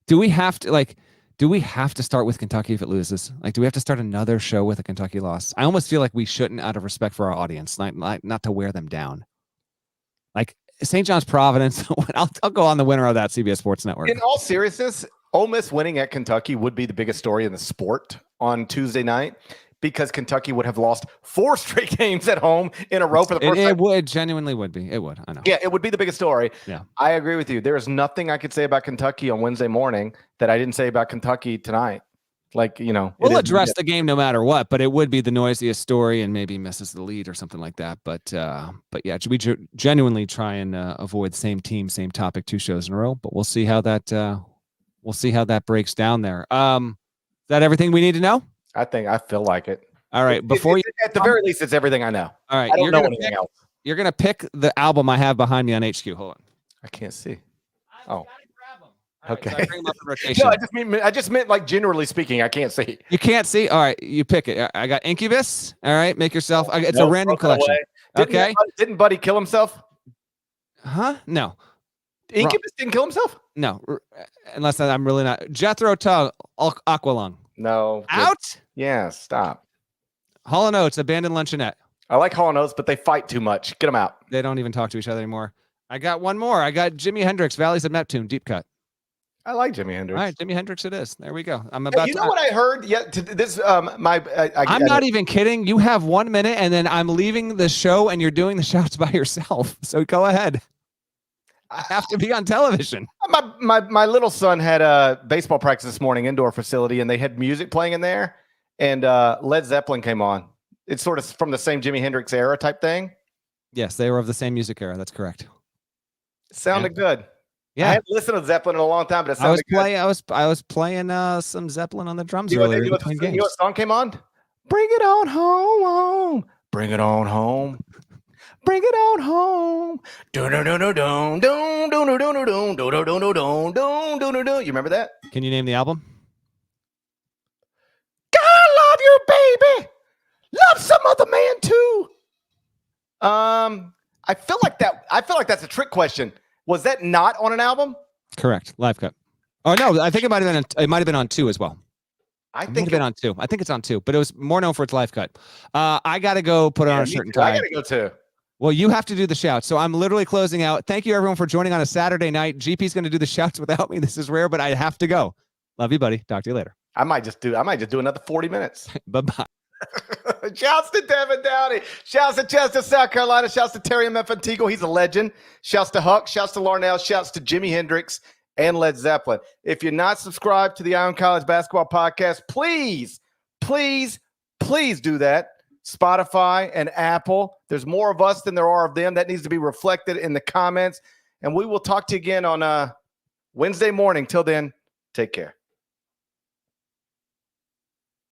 Do we have to start with Kentucky if it loses? Do we have to start another show with a Kentucky loss? I almost feel like we shouldn't, out of respect for our audience, not to wear them down. St. John's Providence. I'll go on the winner of that CBS Sports Network. In all seriousness, Ole Miss winning at Kentucky would be the biggest story in the sport on Tuesday night because Kentucky would have lost 4 straight games at home in a row for the first time. It would genuinely would be. It would. I know. Yeah, it would be the biggest story. Yeah, I agree with you. There is nothing I could say about Kentucky on Wednesday morning that I didn't say about Kentucky tonight. We'll address the game no matter what, but it would be the noisiest story and maybe misses the lead or something like that. But yeah, we genuinely try and avoid same team, same topic 2 shows in a row. But we'll see how that breaks down there. Is that everything we need to know? I feel like it. All right. At the very least, it's everything I know. All right. I don't know anything else. You're gonna pick the album I have behind me on HQ. Hold on. I can't see. Oh. Okay. So I bring them up in rotation. No, I just meant generally speaking, I can't see. You can't see? All right, you pick it. I got Incubus. All right, make yourself. It's a random collection. Okay. Didn't Buddy kill himself? Huh? No. Incubus didn't kill himself? No, unless I'm really not. Jethro Tull, Aqualung. No. Out? Yeah, stop. Hall & Oates, Abandoned Luncheonette. I like Hall & Oates, but they fight too much. Get them out. They don't even talk to each other anymore. I got one more. I got Jimi Hendrix, Valleys of Neptune, deep cut. I like Jimi Hendrix. All right, Jimi Hendrix it is. There we go. I'm Hey, about you to. know what I heard? Yeah, this I'm not even kidding. You have 1 minute, and then I'm leaving the show, and you're doing the shouts by yourself. So go ahead. I have to be on television. My little son had a baseball practice this morning, indoor facility, and they had music playing in there, and Led Zeppelin came on. It's sort of from the same Jimi Hendrix era type thing. Yes, they were of the same music era. That's correct. It sounded good. Yeah, I hadn't listened to Zeppelin in a long time, but it sounded good. I was playing some Zeppelin on the drums You know earlier. what song came on? Bring it on home. Bring it on home. Bring it on home. You remember that? Can you name the album? God love you, baby. Love some other man too. I feel like that's a trick question. Was that not on an album? Correct. Live cut. Oh no, I think it might have been on 2 as well. I It think might have been on 2. I think it's on 2, but it was more known for its live cut. I got to go put on a shirt and tie. I got to go too. Well, you have to do the shouts. So I'm literally closing out. Thank you, everyone, for joining on a Saturday night. GP's going to do the shouts without me. This is rare, but I have to go. Love you, buddy. Talk to you later. I might just do another 40 minutes. Bye-bye. Shouts to Devin Downey. Shouts to Chester, South Carolina. Shouts to Terry Mefantigo. He's a legend. Shouts to Huck. Shouts to Larnell. Shouts to Jimi Hendrix and Led Zeppelin. If you're not subscribed to the Iron College Basketball Podcast, please do that. Spotify and Apple. There's more of us than there are of them. That needs to be reflected in the comments. And we will talk to you again on Wednesday morning. Till then, take care.